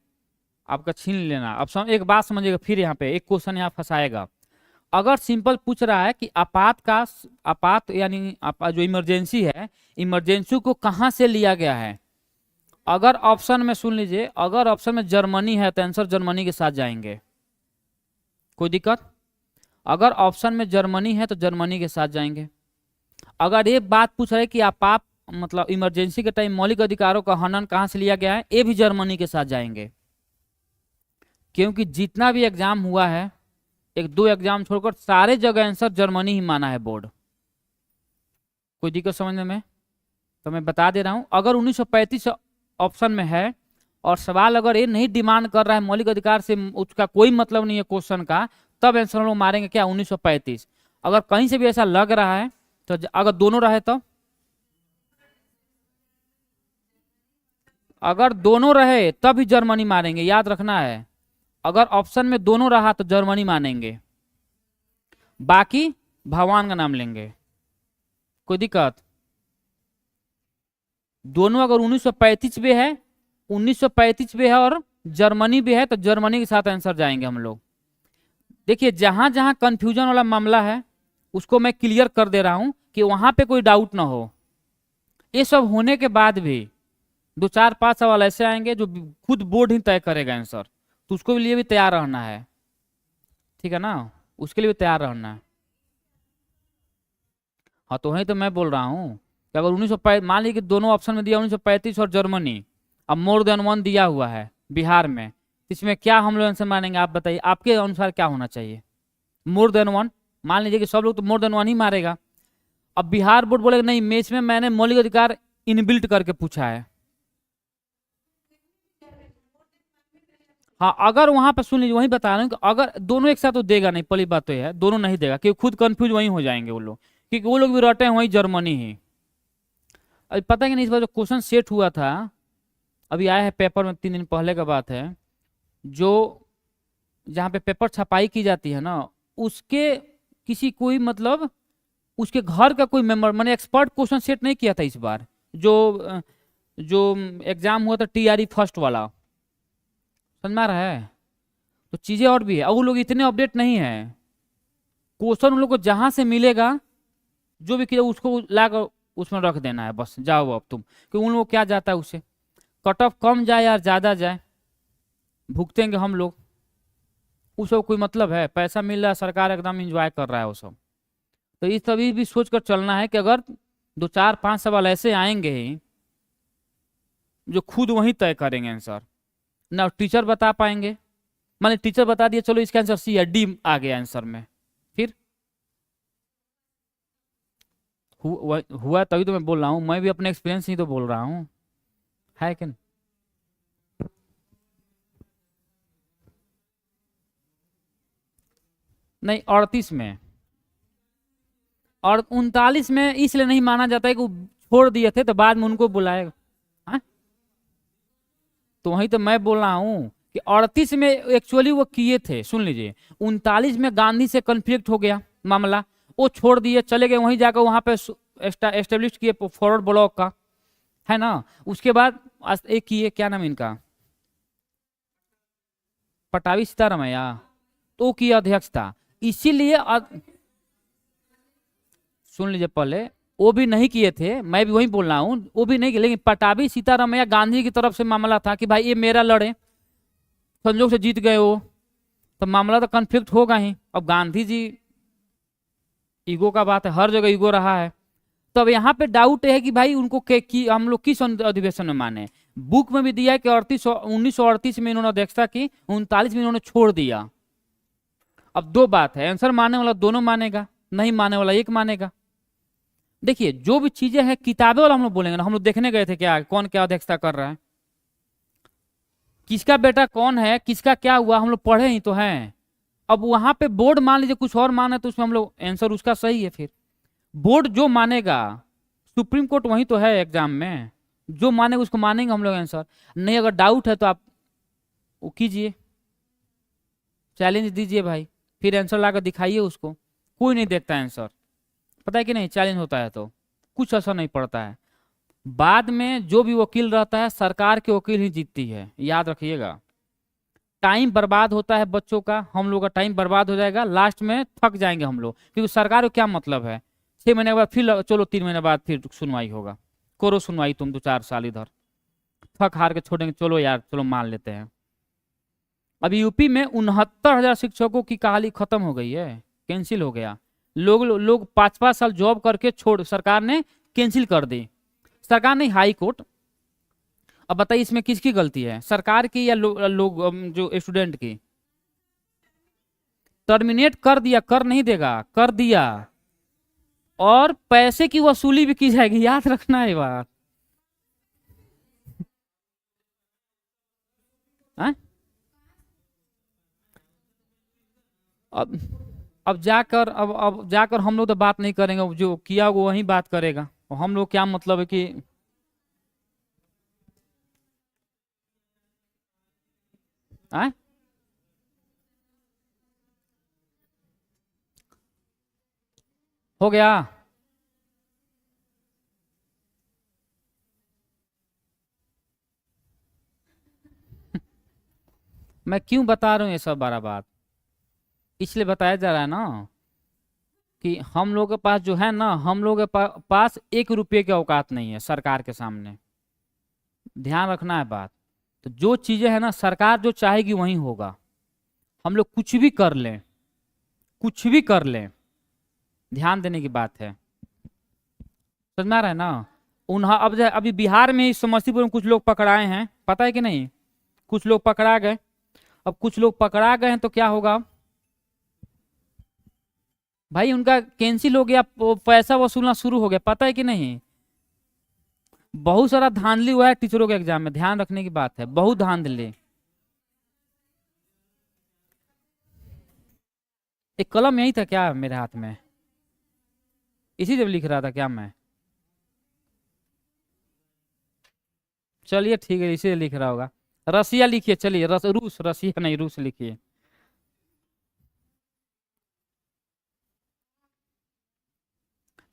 आपका छीन लेना। अब एक बात समझिएगा, फिर यहाँ पे एक क्वेश्चन यहाँ फंसाएगा। अगर सिंपल पूछ रहा है कि आपात यानी जो इमरजेंसी है, इमरजेंसी को कहां से लिया गया है, अगर ऑप्शन में सुन लीजिए, अगर ऑप्शन में जर्मनी है तो आंसर जर्मनी के साथ जाएंगे। कोई दिक्कत? अगर ऑप्शन में जर्मनी है तो जर्मनी के साथ जाएंगे। अगर ये बात पूछ रहे कि आपात मतलब इमरजेंसी के टाइम मौलिक अधिकारों का हनन कहां से लिया गया है, ये भी जर्मनी के साथ जाएंगे। क्योंकि जितना भी एग्जाम हुआ है, एक दो एग्जाम छोड़कर सारे जगह आंसर जर्मनी ही माना है बोर्ड। कोई दिक्कत समझने में? तो मैं बता दे रहा हूं, अगर 1935 ऑप्शन में है और सवाल अगर ये नहीं डिमांड कर रहा है मौलिक अधिकार से, उसका कोई मतलब नहीं है क्वेश्चन का, तब आंसर हम लोग मारेंगे क्या? 1935। अगर कहीं से भी ऐसा लग रहा है तो अगर दोनों रहे तो, अगर दोनों रहे तब ही जर्मनी मारेंगे, याद रखना है। अगर ऑप्शन में दोनों रहा तो जर्मनी मानेंगे, बाकी भगवान का नाम लेंगे। कोई दिक्कत? दोनों अगर 1935 भी है, 1935 भी है और जर्मनी भी है तो जर्मनी के साथ आंसर जाएंगे हम लोग। देखिए जहां जहां कंफ्यूजन वाला मामला है उसको मैं क्लियर कर दे रहा हूं कि वहां पे कोई डाउट ना हो। ये सब होने के बाद भी 2 4 5 सवाल ऐसे आएंगे जो खुद बोर्ड ही तय करेगा आंसर, तो उसको लिए भी तैयार रहना है। ठीक है ना? उसके लिए भी तैयार रहना है। हाँ, तो वही तो मैं बोल रहा हूँ कि अगर 1935 मान लीजिए कि दोनों ऑप्शन में दिया 1935 और जर्मनी, अब मोर देन वन दिया हुआ है बिहार में, इसमें क्या हम लोग आंसर मानेंगे? आप बताइए, आपके अनुसार क्या होना चाहिए? मोर देन वन, मान लीजिए कि सब लोग तो मोर देन वन ही मारेगा। अब बिहार बोर्ड बोलेगा नहीं, मैच में मैंने मौलिक अधिकार इनबिल्ट करके पूछा है। हाँ, अगर वहां पर सुन लीजिए, वही बता रहा हूँ कि अगर दोनों एक साथ तो देगा नहीं, पहली बात तो यह है दोनों नहीं देगा, क्योंकि खुद कंफ्यूज वही हो जाएंगे वो लोग, क्योंकि वो लोग भी रटे हैं वही जर्मनी ही। अभी पता है कि नहीं, इस बार जो क्वेश्चन सेट हुआ था अभी आया है पेपर में, 3 दिन पहले का बात है, जो जहाँ पे पेपर छपाई की जाती है ना, उसके किसी कोई मतलब उसके घर का कोई मेंबर, मैंने एक्सपर्ट क्वेश्चन सेट नहीं किया था इस बार, जो एग्जाम हुआ था टीआरई फर्स्ट वाला, समझ में आ रहा है। तो चीजें और भी है, और वो लोग इतने अपडेट नहीं है। क्वेश्चन उन लोग को जहां से मिलेगा, जो भी किया उसको लाकर उसमें रख देना है, बस जाओ अब तुम, कि उन लोग क्या जाता है उससे, कट ऑफ कम जाए या ज्यादा जाए, भुगतेंगे हम लोग, उसको कोई मतलब है, पैसा मिल रहा है, सरकार एकदम इंजॉय कर रहा है वो सब। तो इस तभी भी सोच कर चलना है कि अगर 2 4 5 सवाल ऐसे आएंगे ही जो खुद वहीं तय करेंगे आंसर, ना टीचर बता पाएंगे, मान टीचर बता दिया चलो इसका आंसर सी है, डी आ गया आंसर में, फिर हुआ तभी तो मैं बोल रहा हूँ, मैं भी अपने एक्सपीरियंस ही तो बोल रहा हूँ, है कि नहीं? नहीं 38 में, और 39 में इसलिए नहीं माना जाता है कि वो छोड़ दिए थे तो बाद में उनको बुलाएगा। हाँ? तो वही तो मैं बोल रहा हूँ कि 38 में एक्चुअली वो किए थे, सुन लीजिए, 39 में गांधी से कन्फ्लिक्ट हो गया मामला, वो छोड़ दिए, चले गए वहीं जाकर वहां पे एस्टेब्लिश किए फॉरवर्ड ब्लॉक का, है ना। उसके बाद एक किए, क्या नाम इनका, पटावी सीतारमैया, तो की अध्यक्ष था, इसीलिए सुन लीजिए पहले, वो भी नहीं किए थे, मैं भी वही बोल रहा हूँ, वो भी नहीं किए, लेकिन पटाभी सीतारमैया गांधी की तरफ से मामला था कि भाई ये मेरा लड़े, संजोग से जीत गए वो, तो मामला तो कन्फ्लिक्ट होगा ही। अब गांधी जी, ईगो का बात है, हर जगह ईगो रहा है। तो अब यहाँ पे डाउट है कि भाई उनको हम लोग किस अधिवेशन में माने। बुक में भी दिया है कि 1938 में इन्होंने अध्यक्षता की, 39 में इन्होंने छोड़ दिया। अब दो बात है, आंसर मानने वाला दोनों मानेगा, नहीं मानने वाला एक मानेगा। देखिए जो भी चीजें हैं किताबें वाला हम लोग बोलेंगे ना, हम लोग देखने गए थे क्या कौन क्या अध्यक्षता कर रहा है, किसका बेटा कौन है, किसका क्या हुआ, हम लोग पढ़े ही तो हैं। अब वहां पे बोर्ड मान लीजिए कुछ और माने तो उसमें हम लोग आंसर उसका सही है, फिर बोर्ड जो मानेगा, सुप्रीम कोर्ट वही तो है एग्जाम में, जो मानेगा उसको मानेंगे हम लोग आंसर। नहीं अगर डाउट है तो आप वो कीजिए, चैलेंज दीजिए भाई, फिर आंसर लाकर दिखाइए उसको, कोई नहीं देखता आंसर, पता है कि नहीं, चैलेंज होता है तो कुछ असर नहीं पड़ता है। बाद में जो भी वकील रहता है, सरकार के वकील ही जीतती है, याद रखिएगा। टाइम बर्बाद होता है बच्चों का, हम लोग का टाइम बर्बाद हो जाएगा, लास्ट में थक जाएंगे हम लोग, क्योंकि सरकार को क्या मतलब है, 6 महीने के बाद फिर चलो 3 महीने बाद फिर सुनवाई होगा, करो सुनवाई तुम 2 4 साल इधर, थक हार के छोड़ेंगे, चलो यार चलो मान लेते हैं। अभी यूपी में 69,000 शिक्षकों की कहानी खत्म हो गई है, कैंसिल हो गया, लोग 5 5 साल जॉब करके छोड़, सरकार ने कैंसिल कर दी, सरकार नहीं हाई कोर्ट। अब बताइए इसमें किसकी गलती है, सरकार की या लोग जो स्टूडेंट की। टर्मिनेट कर दिया, कर नहीं देगा, कर दिया, और पैसे की वसूली भी की जाएगी, याद रखना है बात। हाँ? अब अब जाकर अब जाकर हम लोग तो बात नहीं करेंगे, जो किया वो वही बात करेगा, और हम लोग क्या मतलब है कि आ? हो गया। मैं क्यों बता रहा हूँ ये सब बारह बात, इसलिए बताया जा रहा है ना कि हम लोग के पास जो है ना, हम लोग के पास 1 रुपये की औकात नहीं है सरकार के सामने, ध्यान रखना है बात। तो जो चीजें है ना, सरकार जो चाहेगी वही होगा, हम लोग कुछ भी कर लें, कुछ भी कर लें, ध्यान देने की बात है, समझ में आ रहा है ना। अब अभी बिहार में समस्तीपुर में कुछ लोग पकड़ाए हैं, पता है कि नहीं, कुछ लोग पकड़ा गए। अब कुछ लोग पकड़ा गए हैं तो क्या होगा भाई, उनका कैंसिल हो गया, पैसा वसूलना शुरू हो गया, पता है कि नहीं। बहुत सारा धांधली हुआ है टीचरों के एग्जाम में, ध्यान रखने की बात है, बहुत धांधली। एक कलम यही था क्या मेरे हाथ में, इसी से लिख रहा था क्या मैं, चलिए ठीक है, इसी से लिख रहा होगा। रसिया लिखिए, चलिए रूस, रसिया नहीं रूस लिखिए।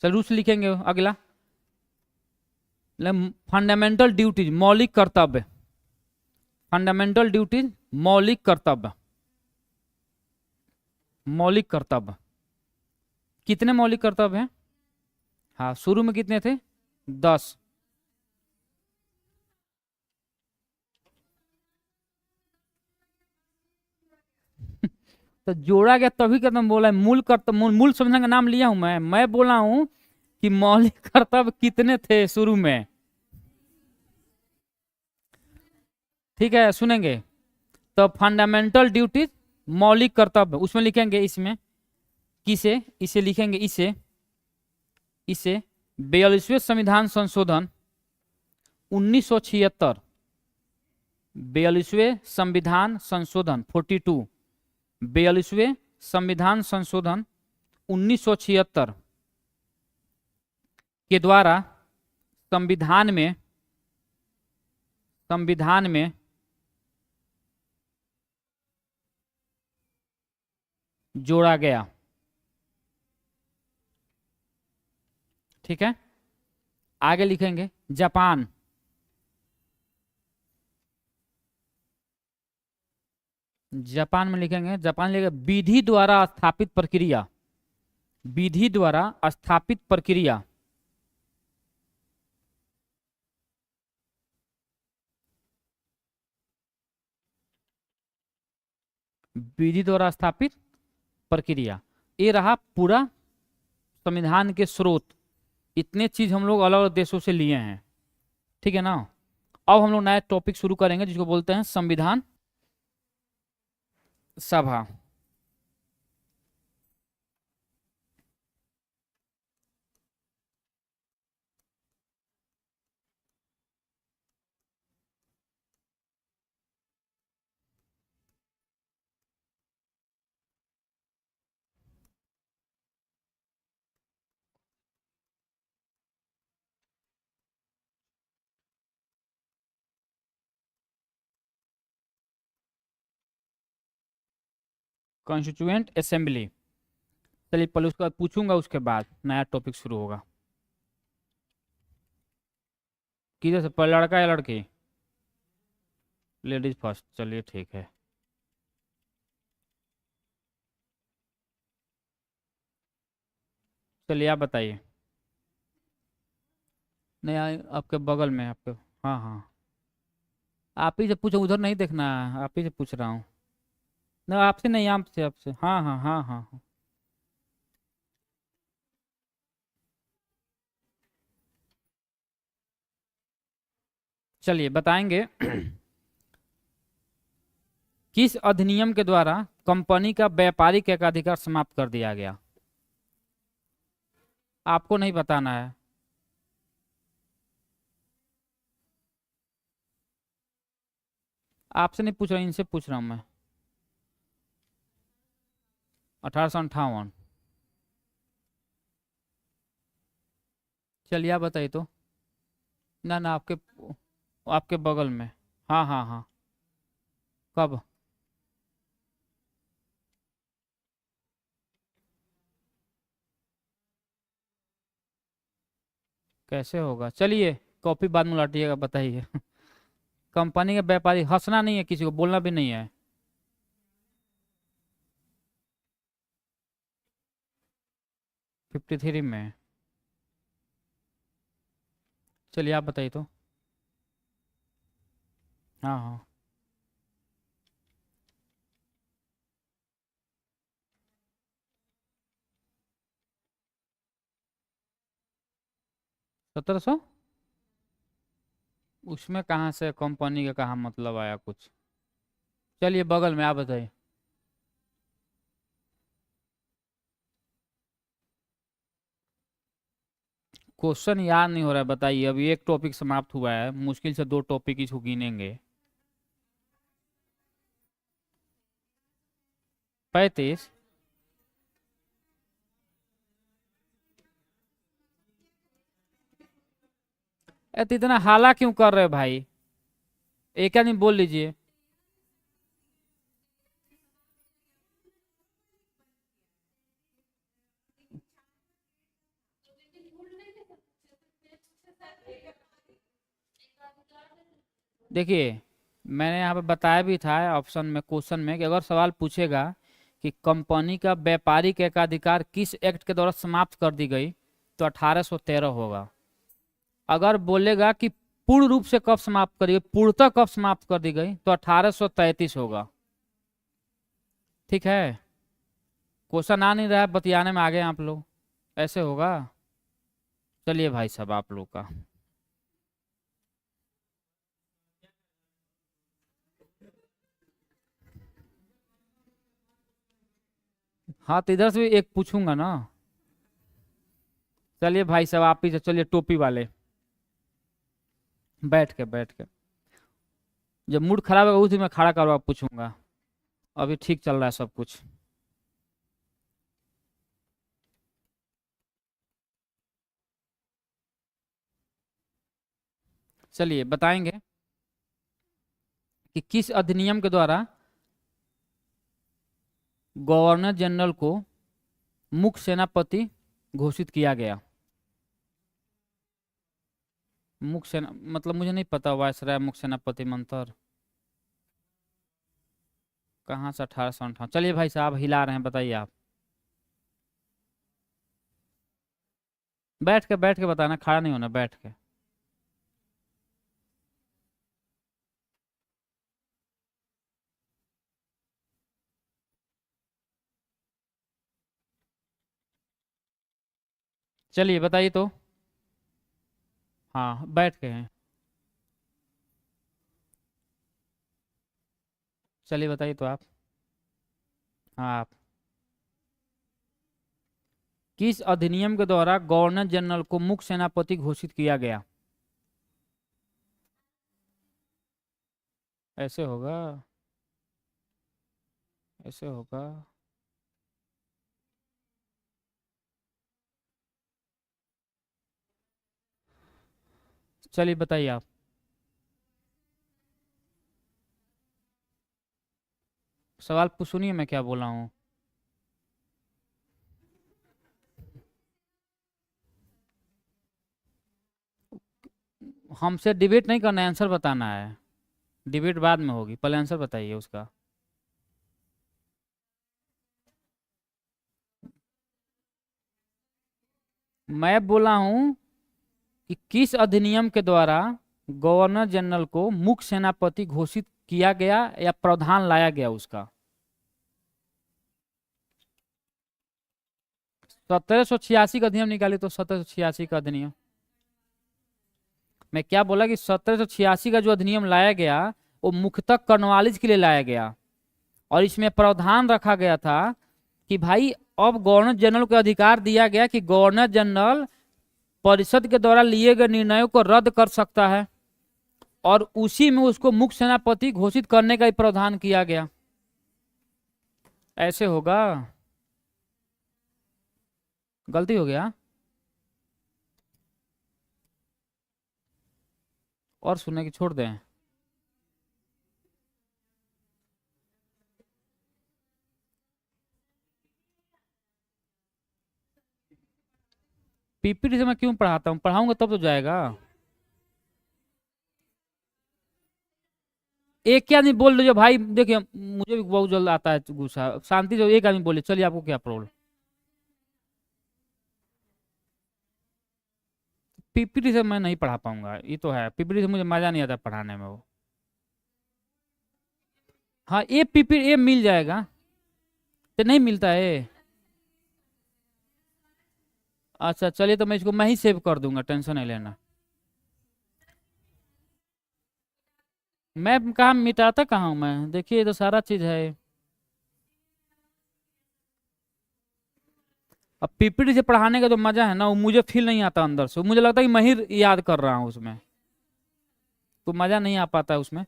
चल रूल्स लिखेंगे अगला। फंडामेंटल ड्यूटीज मौलिक कर्तव्य, फंडामेंटल ड्यूटीज मौलिक कर्तव्य, मौलिक कर्तव्य कितने मौलिक कर्तव्य हैं? हाँ शुरू में कितने थे? 10। तो जोड़ा गया तभी कदम बोला है मूल कर्तव्य, मूल संविधान का नाम लिया हूं मैं बोला हूं कि मौलिक कर्तव्य कितने थे शुरू में। ठीक है सुनेंगे। तो फंडामेंटल ड्यूटीज मौलिक कर्तव्य, उसमें लिखेंगे इसमें किसे, इसे लिखेंगे इसे, इसे 42वें संविधान संशोधन 1976, 42वें संविधान संशोधन 42, 42वें संविधान संशोधन 1976 के द्वारा संविधान में जोड़ा गया। ठीक है आगे लिखेंगे जापान, जापान में लिखेंगे, जापान लिखेंगे विधि द्वारा स्थापित प्रक्रिया, विधि द्वारा स्थापित प्रक्रिया, विधि द्वारा स्थापित प्रक्रिया। ये रहा पूरा संविधान के स्रोत। इतने चीज हम लोग अलग अलग देशों से लिए हैं। ठीक है ना। अब हम लोग नया टॉपिक शुरू करेंगे जिसको बोलते हैं संविधान सभा। Constituent assembly. चलिए पहले उसके बाद पूछूंगा, उसके बाद नया टॉपिक शुरू होगा। किधर से, पहले लड़का या लड़की? लेडीज फर्स्ट, चलिए ठीक है। चलिए आप बताइए। नहीं आपके बगल में आपके, हाँ हाँ आप ही से पूछो, उधर नहीं देखना है, आप ही से पूछ रहा हूँ। ना आपसे नहीं, आपसे आपसे, हाँ हाँ हाँ हाँ हाँ। चलिए बताएंगे किस अधिनियम के द्वारा कंपनी का व्यापारिक एकाधिकार समाप्त कर दिया गया? आपको नहीं बताना है। आपसे नहीं पूछ रहा, इनसे पूछ रहा हूं मैं। 1858। चलिए आप बताइए तो। ना ना आपके, आपके बगल में। हाँ हाँ हाँ। कब? कैसे होगा? चलिए कॉपी बाद में लौटिएगा, बताइए कंपनी के व्यापारी, हंसना नहीं है, किसी को बोलना भी नहीं है। 53 में। चलिए आप बताइए तो। हाँ हाँ। 1700? उसमें कहाँ से कंपनी का कहाँ मतलब आया कुछ? चलिए बगल में आप बताइए। क्वेश्चन याद नहीं हो रहा है, बताइए। अभी एक टॉपिक समाप्त हुआ है, मुश्किल से दो टॉपिक इसको गिनेंगे। 35? तो इतना हाला क्यों कर रहे हो भाई? एक आदमी बोल लीजिए। देखिए, मैंने यहाँ पे बताया भी था ऑप्शन में, क्वेश्चन में, कि अगर सवाल पूछेगा कि कंपनी का व्यापारिक एकाधिकार किस एक्ट के द्वारा समाप्त कर दी गई, तो 1813 होगा। अगर बोलेगा कि पूर्ण रूप से कब समाप्त करी गई, पूर्णतः कब समाप्त कर दी गई, तो 1833 होगा। ठीक है, क्वेश्चन आ नहीं रहा है, बतियाने में आ गए आप लोग, ऐसे होगा। चलिए भाई साहब, आप लोग का। हाँ, तो इधर से भी एक पूछूंगा ना। चलिए भाई साहब, आप ही से चलिए, टोपी वाले। बैठ के, बैठ के। जब मूड खराब है उस दिन मैं खड़ा करवा पूछूंगा। अभी ठीक चल रहा है सब कुछ। चलिए बताएंगे कि किस अधिनियम के द्वारा गवर्नर जनरल को मुख्य सेनापति घोषित किया गया। मुख्य सेना मतलब मुझे नहीं पता, वायसराय मुख्य सेनापति मंत्र कहाँ से, 1858। चलिए भाई साहब, हिला रहे हैं, बताइए आप। बैठ के, बैठ के बताना, खड़ा नहीं होना, बैठ के। चलिए बताइए तो। हाँ, बैठ के हैं। चलिए बताइए तो आप। हाँ, आप। किस अधिनियम के द्वारा गवर्नर जनरल को मुख्य सेनापति घोषित किया गया? ऐसे होगा, ऐसे होगा। चलिए बताइए आप। सवाल सुनिए मैं क्या बोला हूँ। हमसे डिबेट नहीं करना है, आंसर बताना है। डिबेट बाद में होगी, पहले आंसर बताइए उसका। मैं बोला हूं कि किस अधिनियम के द्वारा गवर्नर जनरल को मुख्य सेनापति घोषित किया गया या प्रावधान लाया गया उसका। 1786 का अधिनियम निकाली, तो 1786 का अधिनियम। मैं क्या बोला कि 1786 का जो अधिनियम लाया गया, वो मुख्यतः कर्नवालिस के लिए लाया गया, और इसमें प्रावधान रखा गया था कि भाई अब गवर्नर जनरल को अधिकार दिया गया कि गवर्नर जनरल परिषद के द्वारा लिए गए निर्णयों को रद्द कर सकता है, और उसी में उसको मुख्य सेनापति घोषित करने का ही प्रावधान किया गया। ऐसे होगा। गलती हो गया। और सुनने की छोड़ दें। पीपीटी से मैं क्यों पढ़ाता हूँ, पढ़ाऊंगा तब तो जाएगा। एक क्या नहीं बोल रहे भाई, देखिए मुझे भी बहुत जल्द आता है गुस्सा, शांति से एक आदमी बोले, चलिए आपको क्या प्रॉब्लम। पीपीटी से मैं नहीं पढ़ा पाऊंगा, ये तो है, पीपीटी से मुझे मजा नहीं आता पढ़ाने में वो। हाँ, ये पीपीटी ये मिल जाएगा। तो नहीं मिलता है। अच्छा चलिए, तो मैं इसको मैं ही सेव कर दूंगा, टेंशन नहीं लेना। मैं कहाँ मिटाता कहाँ हूँ मैं, देखिए ये तो सारा चीज है। अब पीपीटी से पढ़ाने का जो मजा है ना, वो मुझे फील नहीं आता अंदर से, मुझे लगता है कि मैं ही याद कर रहा हूँ उसमें, तो मजा नहीं आ पाता है उसमें।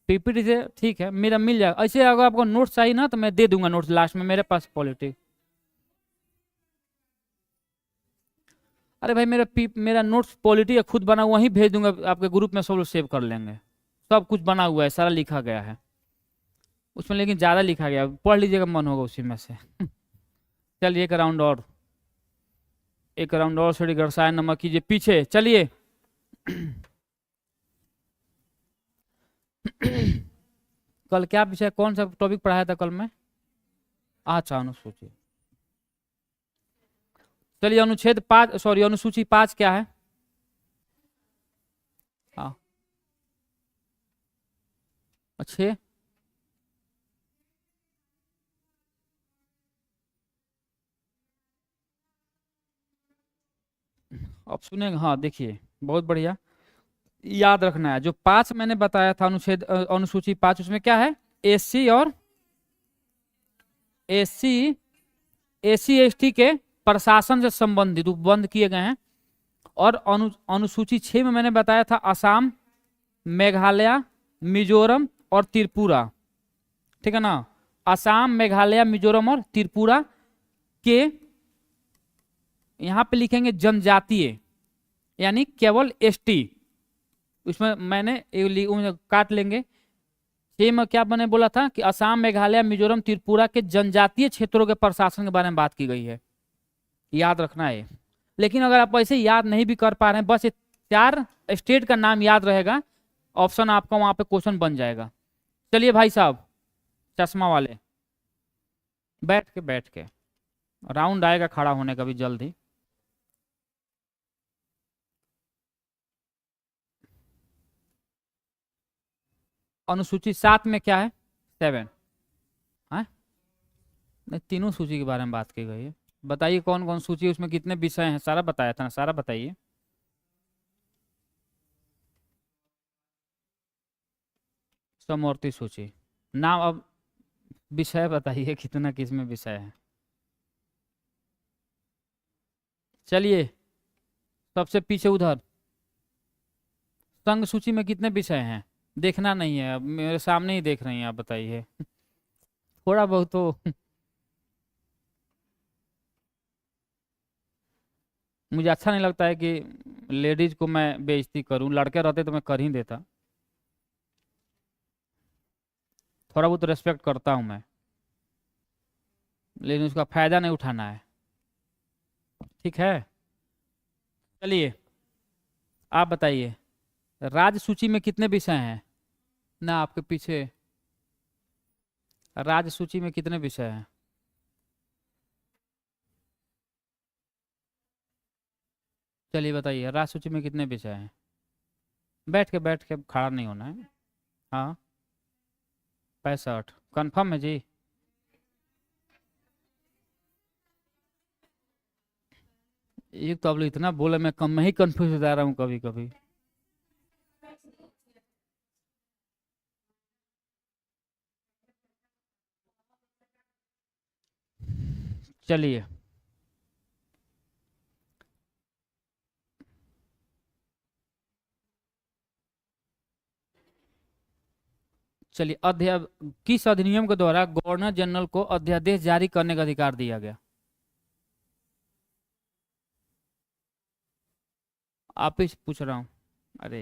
पीपीटी से ठीक है, मेरा मिल जाएगा। ऐसे अगर आपको नोट्स चाहिए ना, तो मैं दे दूंगा नोट्स लास्ट में, मेरे पास पॉलिटिक्स। अरे भाई, मेरा नोट्स पॉलिटी है, खुद बना, वहीं भेज दूंगा आपके ग्रुप में, सब लोग सेव कर लेंगे। सब कुछ बना हुआ है, सारा लिखा गया है उसमें, लेकिन ज्यादा लिखा गया, पढ़ लीजिएगा, मन होगा उसी में से। चलिए एक राउंड और, एक राउंड और थोड़ी गरसाए नमक कीजिए पीछे, चलिए। कल क्या विषय, कौन सा टॉपिक पढ़ाया था कल में? अच्छा, अनुसूची। चलिए, अनुच्छेद 5, सॉरी, अनुसूची 5 क्या है? हाँ, अच्छे। अब सुनेंगे, हाँ देखिए, बहुत बढ़िया। याद रखना है, जो 5 मैंने बताया था अनुच्छेद अनुसूची 5, उसमें क्या है? एससी और एससी एससी एसटी के प्रशासन से संबंधित उपबंध किए गए हैं। और अनुसूची 6 में मैंने बताया था असम, मेघालय, मिजोरम और त्रिपुरा। ठीक है ना? असम, मेघालय, मिजोरम और त्रिपुरा के, यहां पे लिखेंगे जनजातीय, यानी केवल एसटी। उसमें मैंने काट लेंगे। छह में क्या मैंने बोला था कि असम, मेघालय, मिजोरम, त्रिपुरा के जनजातीय क्षेत्रों के प्रशासन के बारे में बात की गई है। याद रखना है। लेकिन अगर आप ऐसे याद नहीं भी कर पा रहे हैं, बस ये 4 स्टेट का नाम याद रहेगा, ऑप्शन आपका वहां पे क्वेश्चन बन जाएगा। चलिए भाई साहब, चश्मा वाले, बैठ के राउंड आएगा खड़ा होने का भी जल्द ही। अनुसूची 7 में क्या है? 7। हाँ, नहीं, तीनों सूची के बारे में बात की गई है। बताइए कौन कौन सूची है, उसमें कितने विषय हैं, सारा बताया था ना, सारा बताइए। समवर्ती सूची, नाम, अब विषय बताइए कितना, किसमें विषय है। चलिए, सबसे पीछे उधर, संघ सूची में कितने विषय हैं? देखना नहीं है, अब मेरे सामने ही देख रही हैं आप, बताइए। थोड़ा बहुत तो। मुझे अच्छा नहीं लगता है कि लेडीज को मैं बेइज्जती करूं, लड़के रहते तो मैं कर ही देता। थोड़ा बहुत रेस्पेक्ट करता हूं मैं, लेकिन उसका फायदा नहीं उठाना है। ठीक है? चलिए, आप बताइए, राज्य सूची में कितने विषय हैं? ना, आपके पीछे, राज्य सूची में कितने विषय हैं? चलिए बताइए, राज्य सूची में कितने विषय हैं? बैठ के खड़ा नहीं होना है। हाँ, 65 कन्फर्म है जी? एक तो आप लोग इतना बोले, मैं कम में ही कंफ्यूज हो जा रहा हूँ कभी कभी। चलिए, चलिए, किस अधिनियम के द्वारा गवर्नर जनरल को अध्यादेश जारी करने का अधिकार दिया गया? आप ही से पूछ रहा हूँ। अरे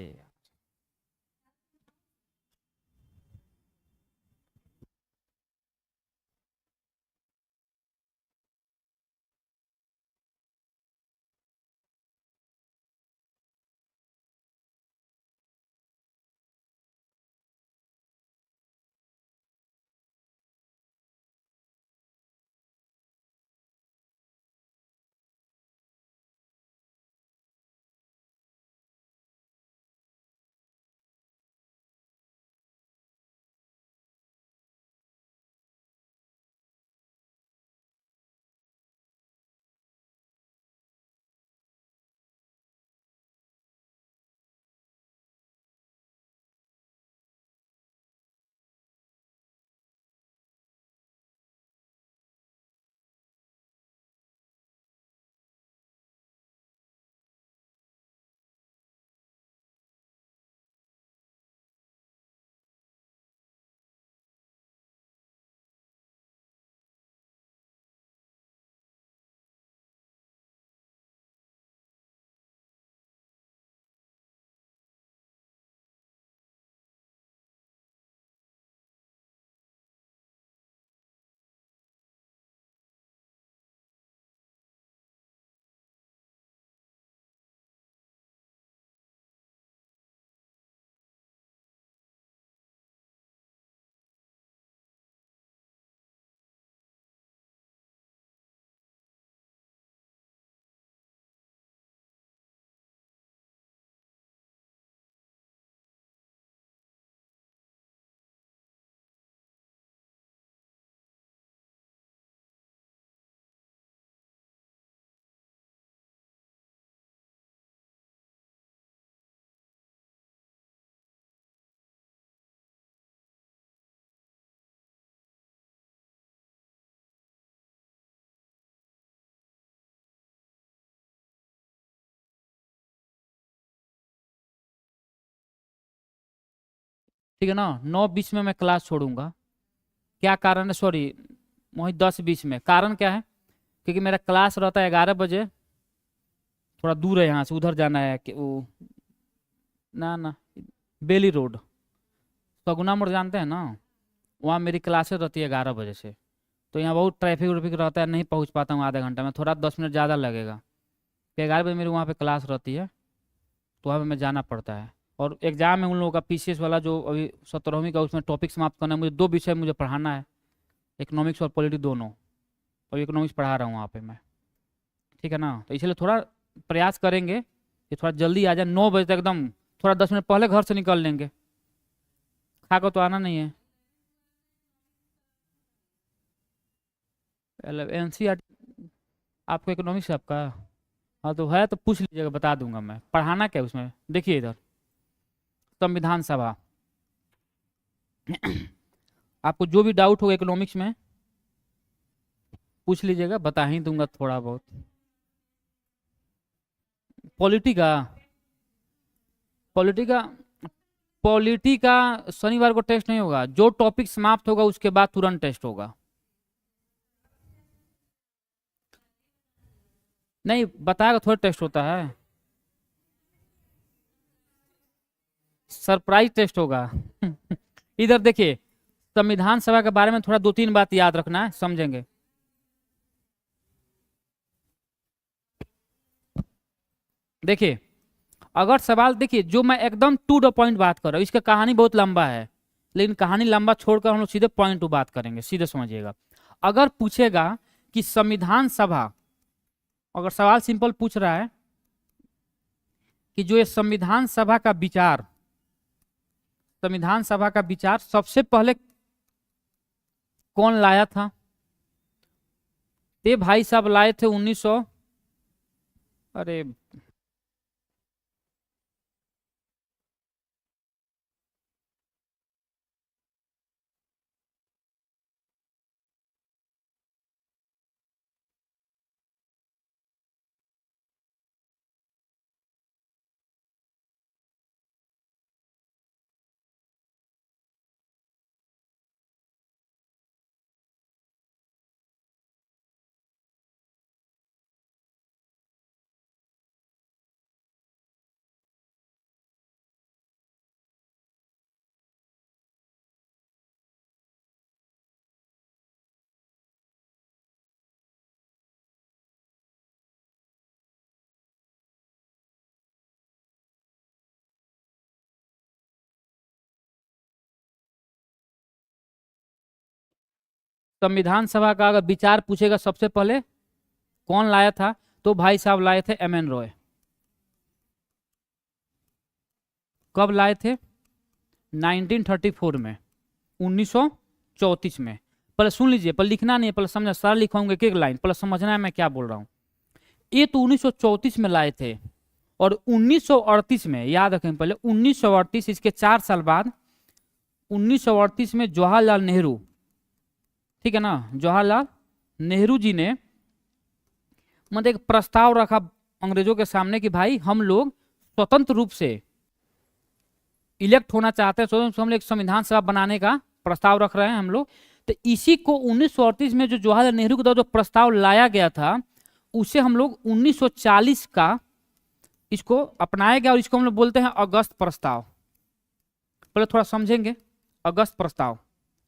ठीक है ना, 9:20 में मैं क्लास छोड़ूंगा। क्या कारण है, सॉरी वही 10:20 में। कारण क्या है, क्योंकि मेरा क्लास रहता है 11 बजे, थोड़ा दूर है यहाँ से, उधर जाना है कि वो ना ना बेली रोड, सगुना मोड़ जानते हैं ना, वहाँ मेरी क्लासेस रहती है 11 बजे से। तो यहाँ बहुत ट्रैफिक व्रैफिक रहता है, नहीं पहुँच पाता हूँ आधे घंटे में, थोड़ा 10 मिनट ज़्यादा लगेगा। तो 11 बजे मेरी वहाँ पे क्लास रहती है, तो वहाँ पे मैं जाना पड़ता है। और एग्जाम है उन लोगों का पीसीएस वाला जो अभी 17वीं का, उसमें टॉपिक समाप्त करना है मुझे। 2 विषय मुझे पढ़ाना है, इकोनॉमिक्स और पॉलिटी दोनों, और इकोनॉमिक्स पढ़ा रहा हूँ वहाँ पे मैं। ठीक है ना, तो इसलिए थोड़ा प्रयास करेंगे कि थोड़ा जल्दी आ जाए, 9 बजे तक एकदम, थोड़ा 10 मिनट पहले घर से निकल लेंगे। खा को तो आना नहीं है। एनसीईआरटी आपको इकोनॉमिक्स है आपका? हाँ तो है, तो पूछ लीजिएगा, बता दूंगा मैं। पढ़ाना क्या है उसमें, देखिए इधर संविधान सभा। आपको जो भी डाउट होगा इकोनॉमिक्स में पूछ लीजिएगा, बता ही दूंगा थोड़ा बहुत। पॉलिटी का पॉलिटी का पॉलिटी का शनिवार को टेस्ट नहीं होगा, जो टॉपिक समाप्त होगा उसके बाद तुरंत टेस्ट होगा। नहीं बताएगा, थोड़ा टेस्ट होता है, सरप्राइज टेस्ट होगा। इधर देखिए, संविधान सभा के बारे में थोड़ा 2-3 बात याद रखना है, समझेंगे। देखिए अगर सवाल, देखिए जो मैं एकदम टू द पॉइंट बात कर रहा हूँ, इसका कहानी बहुत लंबा है, लेकिन कहानी लंबा छोड़कर हम लोग सीधे पॉइंट टू बात करेंगे, सीधे समझिएगा। अगर पूछेगा कि संविधान सभा, अगर सवाल सिंपल पूछ रहा है कि जो ये संविधान सभा का विचार, संविधान सभा का विचार सबसे पहले कौन लाया था, ते भाई साहब लाए थे 1900, अरे संविधान सभा का अगर विचार पूछेगा सबसे पहले कौन लाया था, तो भाई साहब लाए थे एम एन रॉय। कब लाए थे, 1934 में, 1934 में। पहले सुन लीजिए, पहले लिखना नहीं है, पहले समझना, सारा लिखाऊंगा एक एक लाइन, पहले समझना है मैं क्या बोल रहा हूँ। ये तो 1934 में लाए थे, और 1938 में, याद रखें पहले 1938, इसके 4 साल बाद 1938 में जवाहरलाल नेहरू, ठीक है ना, जवाहरलाल नेहरू जी ने मतलब एक प्रस्ताव रखा अंग्रेजों के सामने कि भाई हम लोग स्वतंत्र रूप से इलेक्ट होना चाहते हैं, स्वतंत्र रूप से हम लोग एक संविधान सभा बनाने का प्रस्ताव रख रहे हैं हम लोग। तो इसी को 1938 में जो जवाहरलाल नेहरू के द्वारा जो प्रस्ताव लाया गया था, उसे हम लोग 1940 का इसको अपनाया गया, और इसको हम लोग बोलते हैं अगस्त प्रस्ताव। पहले थोड़ा समझेंगे अगस्त प्रस्ताव,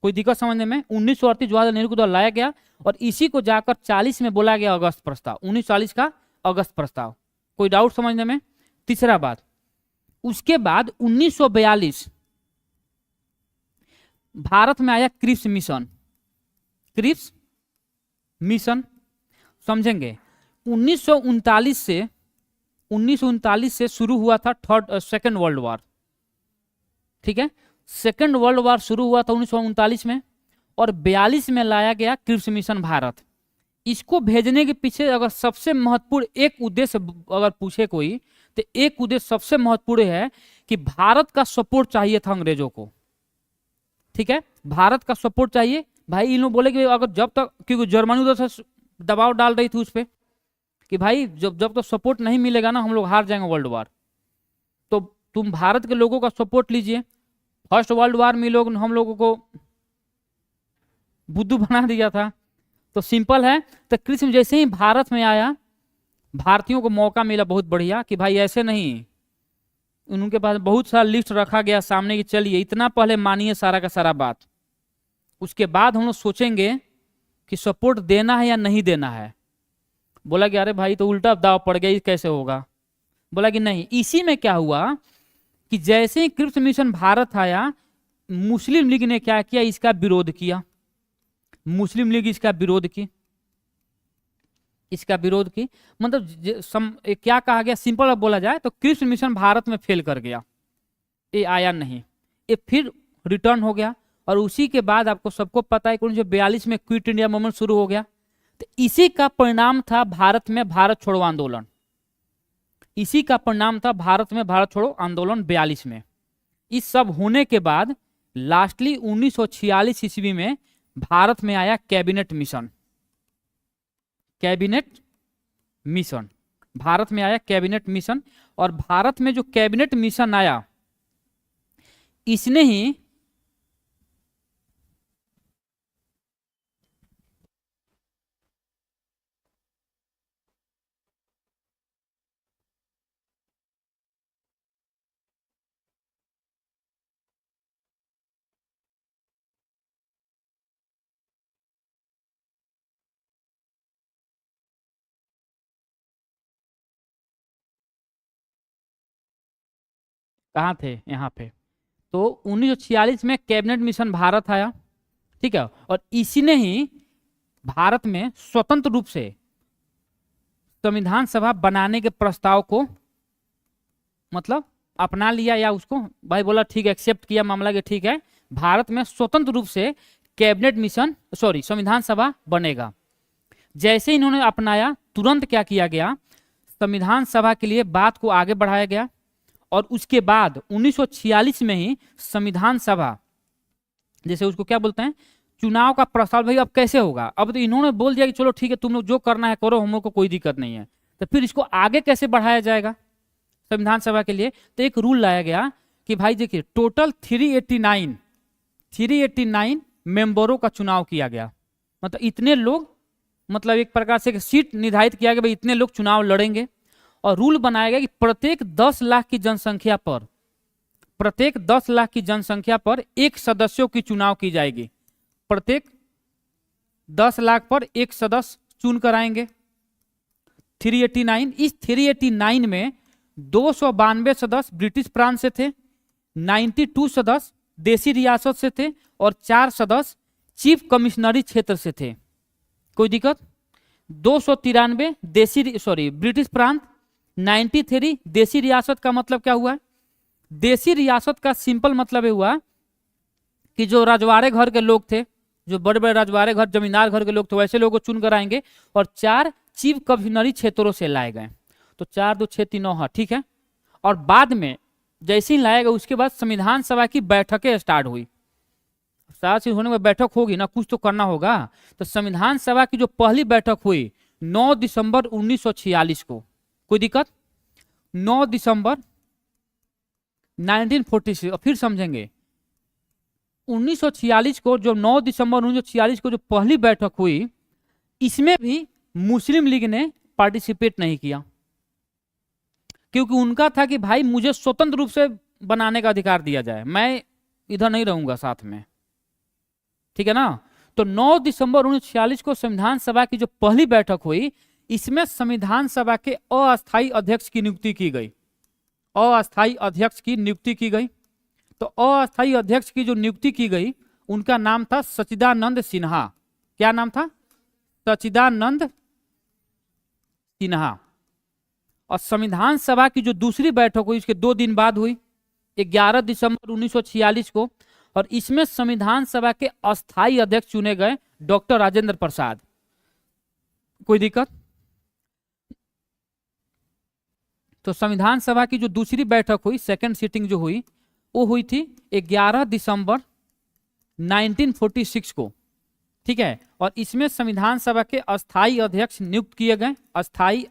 कोई दिक्कत समझने में। 1938 जवाहरलाल नेहरू के द्वारा लाया गया, और इसी को जाकर 40 में बोला गया अगस्त प्रस्ताव, 1940 का अगस्त प्रस्ताव। कोई डाउट समझने में? तीसरा बात, उसके बाद 1942 भारत में आया क्रिप्स मिशन। क्रिप्स मिशन समझेंगे, 1939 से शुरू हुआ था सेकेंड वर्ल्ड वॉर, ठीक है। सेकेंड वर्ल्ड वॉर शुरू हुआ था 1939 में, और 42 में लाया गया क्रिप्स मिशन भारत। इसको भेजने के पीछे अगर सबसे महत्वपूर्ण एक उद्देश्य अगर पूछे कोई, तो एक उद्देश्य सबसे महत्वपूर्ण है कि भारत का सपोर्ट चाहिए था अंग्रेजों को, ठीक है, भारत का सपोर्ट चाहिए। भाई इन लोग बोले कि अगर जब तक, क्योंकि जर्मनी उधर से दबाव डाल रही थी उस पर कि भाई जब तक सपोर्ट नहीं मिलेगा ना, हम लोग हार जाएंगे वर्ल्ड वॉर, तो तुम भारत के लोगों का सपोर्ट लीजिए। फर्स्ट वर्ल्ड वॉर में लोग हम लोगों को बुद्धू बना दिया था। तो सिंपल है। तो कृष्ण जैसे ही भारत में आया, भारतीयों को मौका मिला बहुत बढ़िया कि भाई ऐसे नहीं, उनके पास बहुत सारा लिस्ट रखा गया सामने कि चलिए इतना पहले मानिए सारा का सारा बात, उसके बाद हम लोग सोचेंगे कि सपोर्ट देना है या नहीं देना है। बोला कि अरे भाई तो उल्टा दाव पड़ गया, कैसे होगा। बोला कि नहीं। इसी में क्या हुआ कि जैसे ही कृष्ण मिशन भारत आया, मुस्लिम लीग ने क्या किया, इसका विरोध किया। मुस्लिम लीग इसका विरोध की, इसका विरोध की। मतलब क्या कहा गया, सिंपल बोला जाए तो कृष्ण मिशन भारत में फेल कर गया, ये आया नहीं, ये फिर रिटर्न हो गया। और उसी के बाद आपको सबको पता है कि 1942 में क्विट इंडिया मूवमेंट शुरू हो गया। तो इसी का परिणाम था भारत में भारत छोड़ो आंदोलन। इसी का परिणाम था भारत में भारत छोड़ो आंदोलन 42 में। इस सब होने के बाद लास्टली 1946 ईस्वी में भारत में आया cabinet mission. Cabinet mission Bharat में आया, कैबिनेट मिशन। और भारत में जो कैबिनेट मिशन आया, इसने ही कहाँ थे, यहाँ पे। तो 1946 में कैबिनेट मिशन भारत आया, ठीक है। और इसी ने ही भारत में स्वतंत्र रूप से संविधान सभा बनाने के प्रस्ताव को मतलब अपना लिया, या उसको भाई बोला ठीक है, एक्सेप्ट किया मामला के, ठीक है भारत में स्वतंत्र रूप से कैबिनेट मिशन संविधान सभा बनेगा। जैसे इन्होंने अपनाया, तुरंत क्या किया गया, संविधान सभा के लिए बात को आगे बढ़ाया गया। और उसके बाद 1946 में ही संविधान सभा, जैसे उसको क्या बोलते हैं, चुनाव का प्रस्ताव, भाई अब कैसे होगा। अब तो इन्होंने बोल दिया कि चलो ठीक है तुम लोग जो करना है करो, हम लोग को कोई दिक्कत नहीं है। तो फिर इसको आगे कैसे बढ़ाया जाएगा संविधान सभा के लिए। तो एक रूल लाया गया कि भाई देखिए टोटल 389 मेंबरों का चुनाव किया गया। मतलब इतने लोग, मतलब एक प्रकार से सीट निर्धारित किया गया, भाई इतने लोग चुनाव लड़ेंगे। और रूल बनाया गया कि प्रत्येक 10 लाख की जनसंख्या पर, प्रत्येक 10 लाख की जनसंख्या पर एक सदस्यों की चुनाव की जाएगी। प्रत्येक 10 लाख पर एक सदस्य चुन कर आएंगे। 389, इस 389 में 292 सदस्य ब्रिटिश प्रांत से थे, 92 सदस्य देसी रियासत से थे, और 4 सदस्य चीफ कमिश्नरी क्षेत्र से थे। कोई दिक्कत। 293 ब्रिटिश प्रांत, 93 देसी रियासत। का मतलब क्या हुआ, देसी रियासत का सिंपल मतलब हुआ कि जो रजवाड़े घर के लोग थे, जो बड़े बड़े रजवाड़े घर जमींदार घर के लोग थे, वैसे लोगों को चुन कर आएंगे। और 4 चीफ कमिश्नरी क्षेत्रों से लाए गए। तो 4 2 6 3 9, ठीक है। और बाद में जैसे ही लाएगा, उसके बाद संविधान सभा की बैठकें स्टार्ट हुई। साथ ही होने में बैठक होगी ना, कुछ तो करना होगा। तो संविधान सभा की जो पहली बैठक हुई 9 दिसंबर 1946 को। कोई दिक्कत। 9 दिसंबर 1946, और फिर समझेंगे 1946 को, जो 9 दिसंबर 1946 को जो पहली बैठक हुई, इसमें भी मुस्लिम लीग ने पार्टिसिपेट नहीं किया, क्योंकि उनका था कि भाई मुझे स्वतंत्र रूप से बनाने का अधिकार दिया जाए, मैं इधर नहीं रहूंगा साथ में, ठीक है ना। तो 9 दिसंबर 1946 को संविधान सभा की जो पहली बैठक हुई, इसमें संविधान सभा के अस्थायी अध्यक्ष की नियुक्ति की गई। अस्थायी अध्यक्ष की नियुक्ति की गई। तो अस्थायी अध्यक्ष की जो नियुक्ति की गई, उनका नाम था सच्चिदानंद सिन्हा। क्या नाम था, सच्चिदानंद सिन्हा। और संविधान सभा की जो दूसरी बैठक हुई, उसके 2 दिन बाद हुई, 11 दिसंबर 1946 को। और इसमें संविधान सभा के अस्थायी अध्यक्ष चुने गए डॉक्टर राजेंद्र प्रसाद। कोई दिक्कत। तो संविधान सभा की जो दूसरी बैठक हुई, सेकंड सीटिंग जो हुई, वो हुई थी 11 दिसंबर 1946 को, ठीक है। और इसमें संविधान सभा के अस्थायी अध्यक्ष नियुक्त किए गए। अस्थायी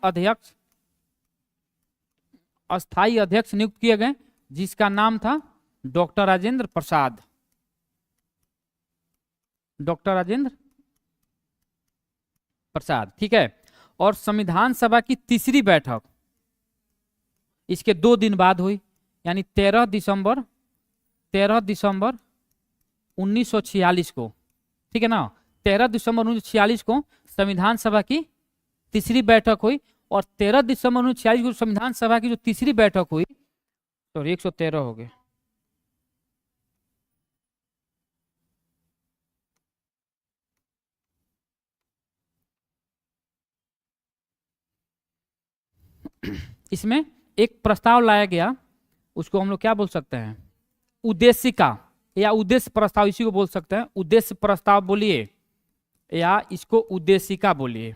अध्यक्ष नियुक्त किए गए, जिसका नाम था डॉक्टर राजेंद्र प्रसाद, डॉक्टर राजेंद्र प्रसाद, ठीक है। और संविधान सभा की तीसरी बैठक इसके 2 दिन बाद हुई, यानी 13 दिसंबर 1946 को, ठीक है ना। 13 दिसंबर 1946 को संविधान सभा की तीसरी बैठक हुई, और 13 दिसंबर 1946 को संविधान सभा की जो तीसरी बैठक हुई, तो 113 हो गए, इसमें एक प्रस्ताव लाया गया, उसको हम लोग क्या बोल सकते हैं, उद्देशिका या उद्देश्य प्रस्ताव, इसी को बोल सकते हैं। उद्देश्य प्रस्ताव बोलिए या इसको उद्देशिका बोलिए।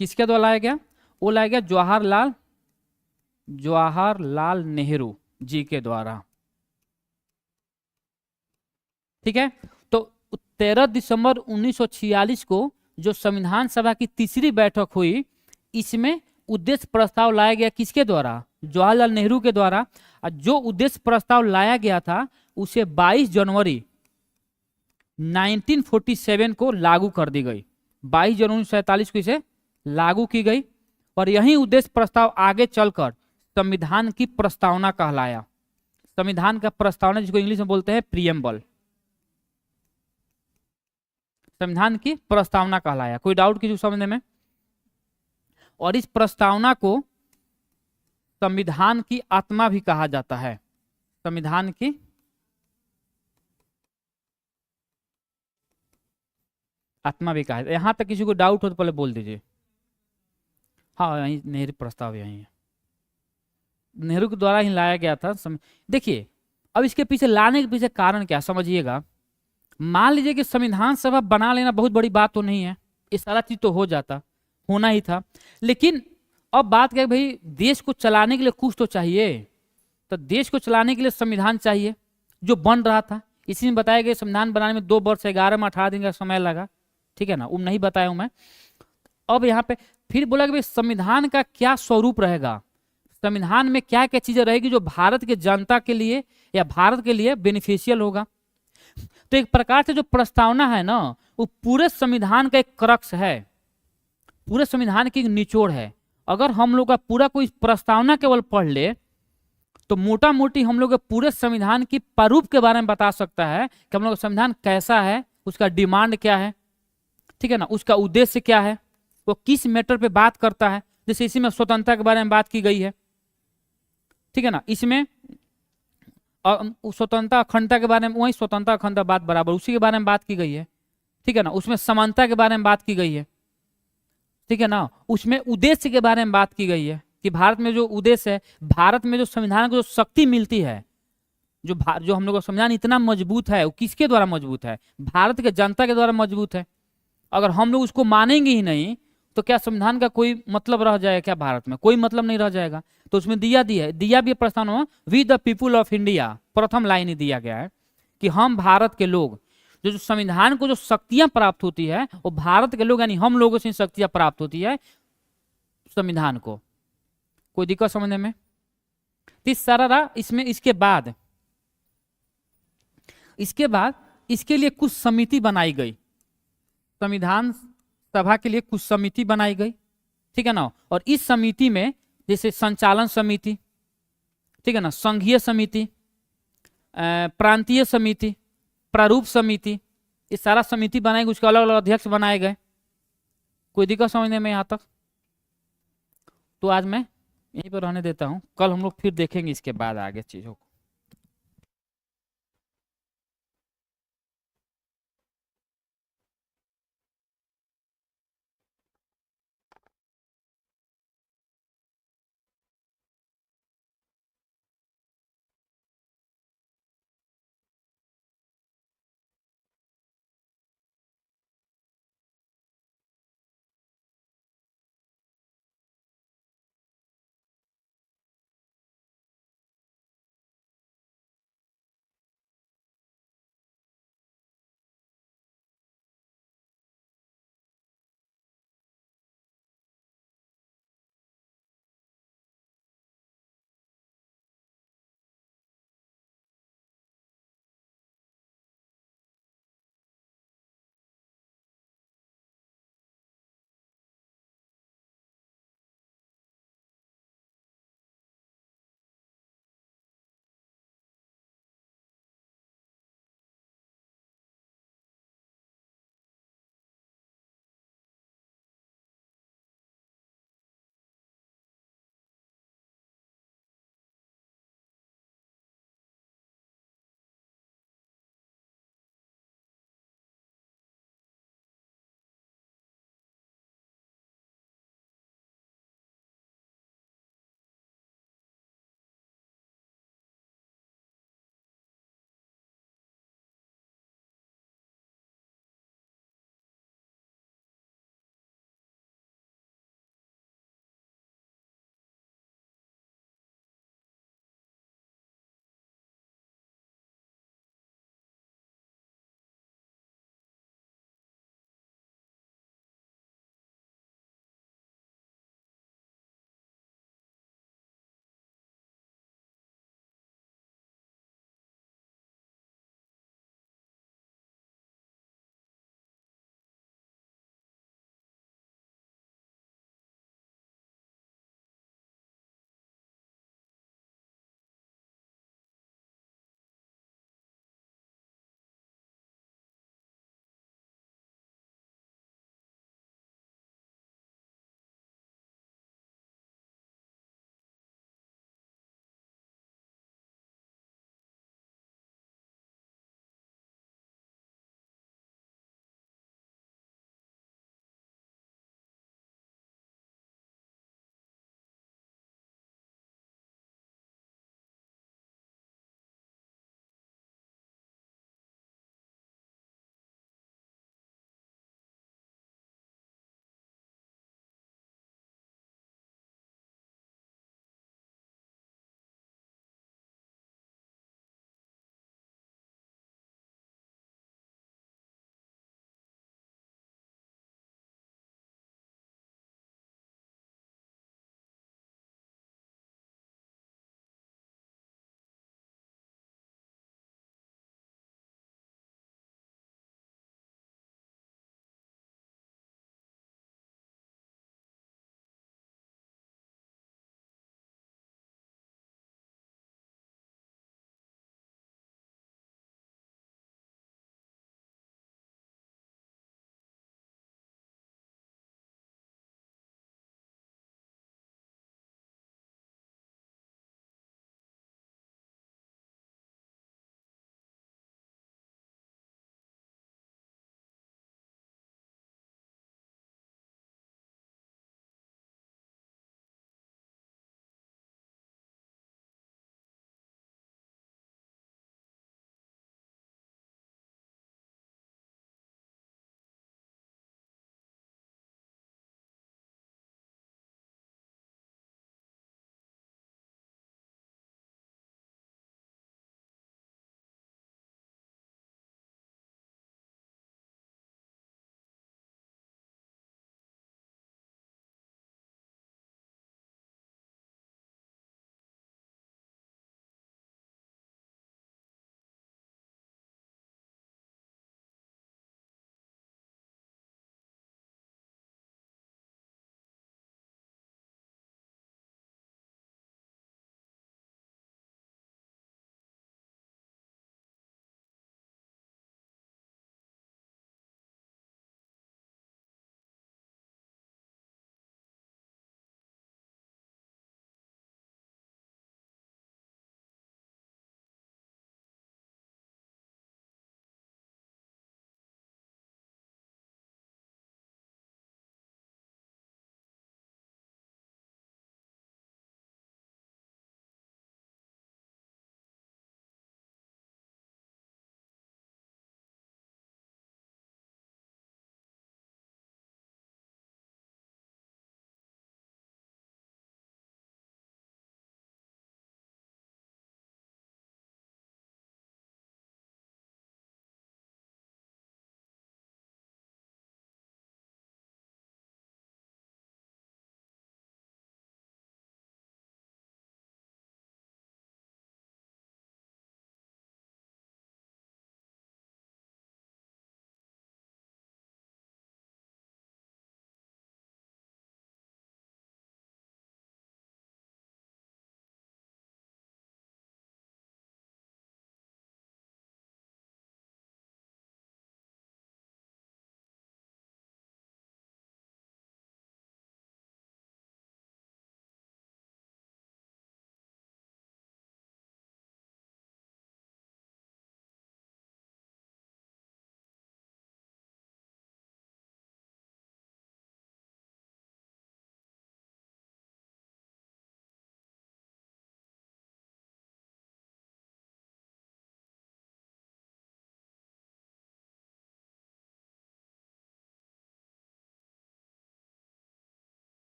किसके द्वारा लाया गया? वो लाया गया जवाहरलाल नेहरू जी के द्वारा, ठीक है। तो 13 दिसंबर 1946 को जो संविधान सभा की तीसरी बैठक हुई, इसमें उद्देश्य प्रस्ताव लाया गया किसके द्वारा? जवाहरलाल नेहरू के द्वारा। और जो उद्देश्य प्रस्ताव लाया गया था उसे 22 जनवरी 1947 को लागू कर दी गई। 22 जनवरी 1947 को इसे लागू की गई, और यही उद्देश्य प्रस्ताव आगे चलकर संविधान की प्रस्तावना कहलाया। संविधान का प्रस्तावना, जिसको इंग्लिश में बोलते हैं प्रीएम्बल, संविधान की प्रस्तावना कहलाया। कोई डाउट किसी को समझने में? और इस प्रस्तावना को संविधान की आत्मा भी कहा जाता है। संविधान की आत्मा भी कहा जाता है। यहां तक किसी को डाउट हो तो पहले बोल दीजिए। हाँ, यही नेहरू प्रस्ताव यही है, नेहरू के द्वारा ही लाया गया था। देखिए, अब इसके पीछे लाने के पीछे कारण क्या समझिएगा। मान लीजिए कि संविधान सभा बना लेना बहुत बड़ी बात तो नहीं है, ये सारा चीज तो हो जाता, होना ही था। लेकिन अब बात क्या है भाई, देश को चलाने के लिए कुछ तो चाहिए। तो देश को चलाने के लिए संविधान चाहिए, जो बन रहा था। इसी में बताया गया संविधान बनाने में 2 वर्ष 11 में 18 दिन का समय लगा, ठीक है ना, वो नहीं बताया हूं मैं। अब यहाँ पे फिर बोला कि भाई संविधान का क्या स्वरूप रहेगा, संविधान में क्या क्या चीजें रहेगी जो भारत के जनता के लिए या भारत के लिए बेनिफिशियल होगा। तो एक प्रकार से जो प्रस्तावना है ना, वो पूरे संविधान का एक क्रक्स है, पूरे संविधान की एक निचोड़ है। अगर हम लोग का पूरा कोई प्रस्तावना केवल पढ़ ले तो मोटा मोटी हम लोग पूरे संविधान की प्रारूप के बारे में बता सकता है कि हम लोग का संविधान कैसा है, उसका डिमांड क्या है, ठीक है ना, उसका उद्देश्य क्या है, वो किस मैटर पे बात करता है। जैसे इसी में स्वतंत्रता के बारे में बात की गई है, ठीक है ना, इसमें स्वतंत्रता अखंडता के बारे में, वही स्वतंत्रता अखंडता बात बराबर उसी के बारे में बात की गई है, ठीक है ना। उसमें समानता के बारे में बात की गई है, ठीक है ना। उसमें उद्देश्य के बारे में बात की गई है कि भारत में जो उद्देश्य है, भारत में जो संविधान को जो शक्ति मिलती है, जो हम लोग का संविधान इतना मजबूत है, वो किसके द्वारा मजबूत है? भारत के जनता के द्वारा मजबूत है। अगर हम लोग उसको मानेंगे ही नहीं तो क्या संविधान का कोई मतलब रह जाएगा? क्या भारत में कोई मतलब नहीं रह जाएगा? तो उसमें दिया भी प्रस्ताव हुआ, we the people of India, प्रथम लाइन ही दिया गया है कि हम भारत के लोग, जो संविधान को जो शक्तियां प्राप्त होती है वो भारत के लोग यानी हम लोगों से शक्तियां प्राप्त होती है संविधान को। कोई दिक्कत समझने में? इस सारा इसमें इसके बाद इसके लिए कुछ समिति बनाई गई, संविधान सभा के लिए कुछ समिति बनाई गई, ठीक है ना। और इस समिति में जैसे संचालन समिति, ठीक है ना, संघीय समिति, प्रांतीय समिति, प्रारूप समिति, ये सारा समिति बनाई गई, उसके अलग अलग अध्यक्ष बनाए गए। कोई दिक्कत समझने में यहाँ तक? तो आज मैं यहीं पर रहने देता हूँ, कल हम लोग फिर देखेंगे इसके बाद आगे चीजों को।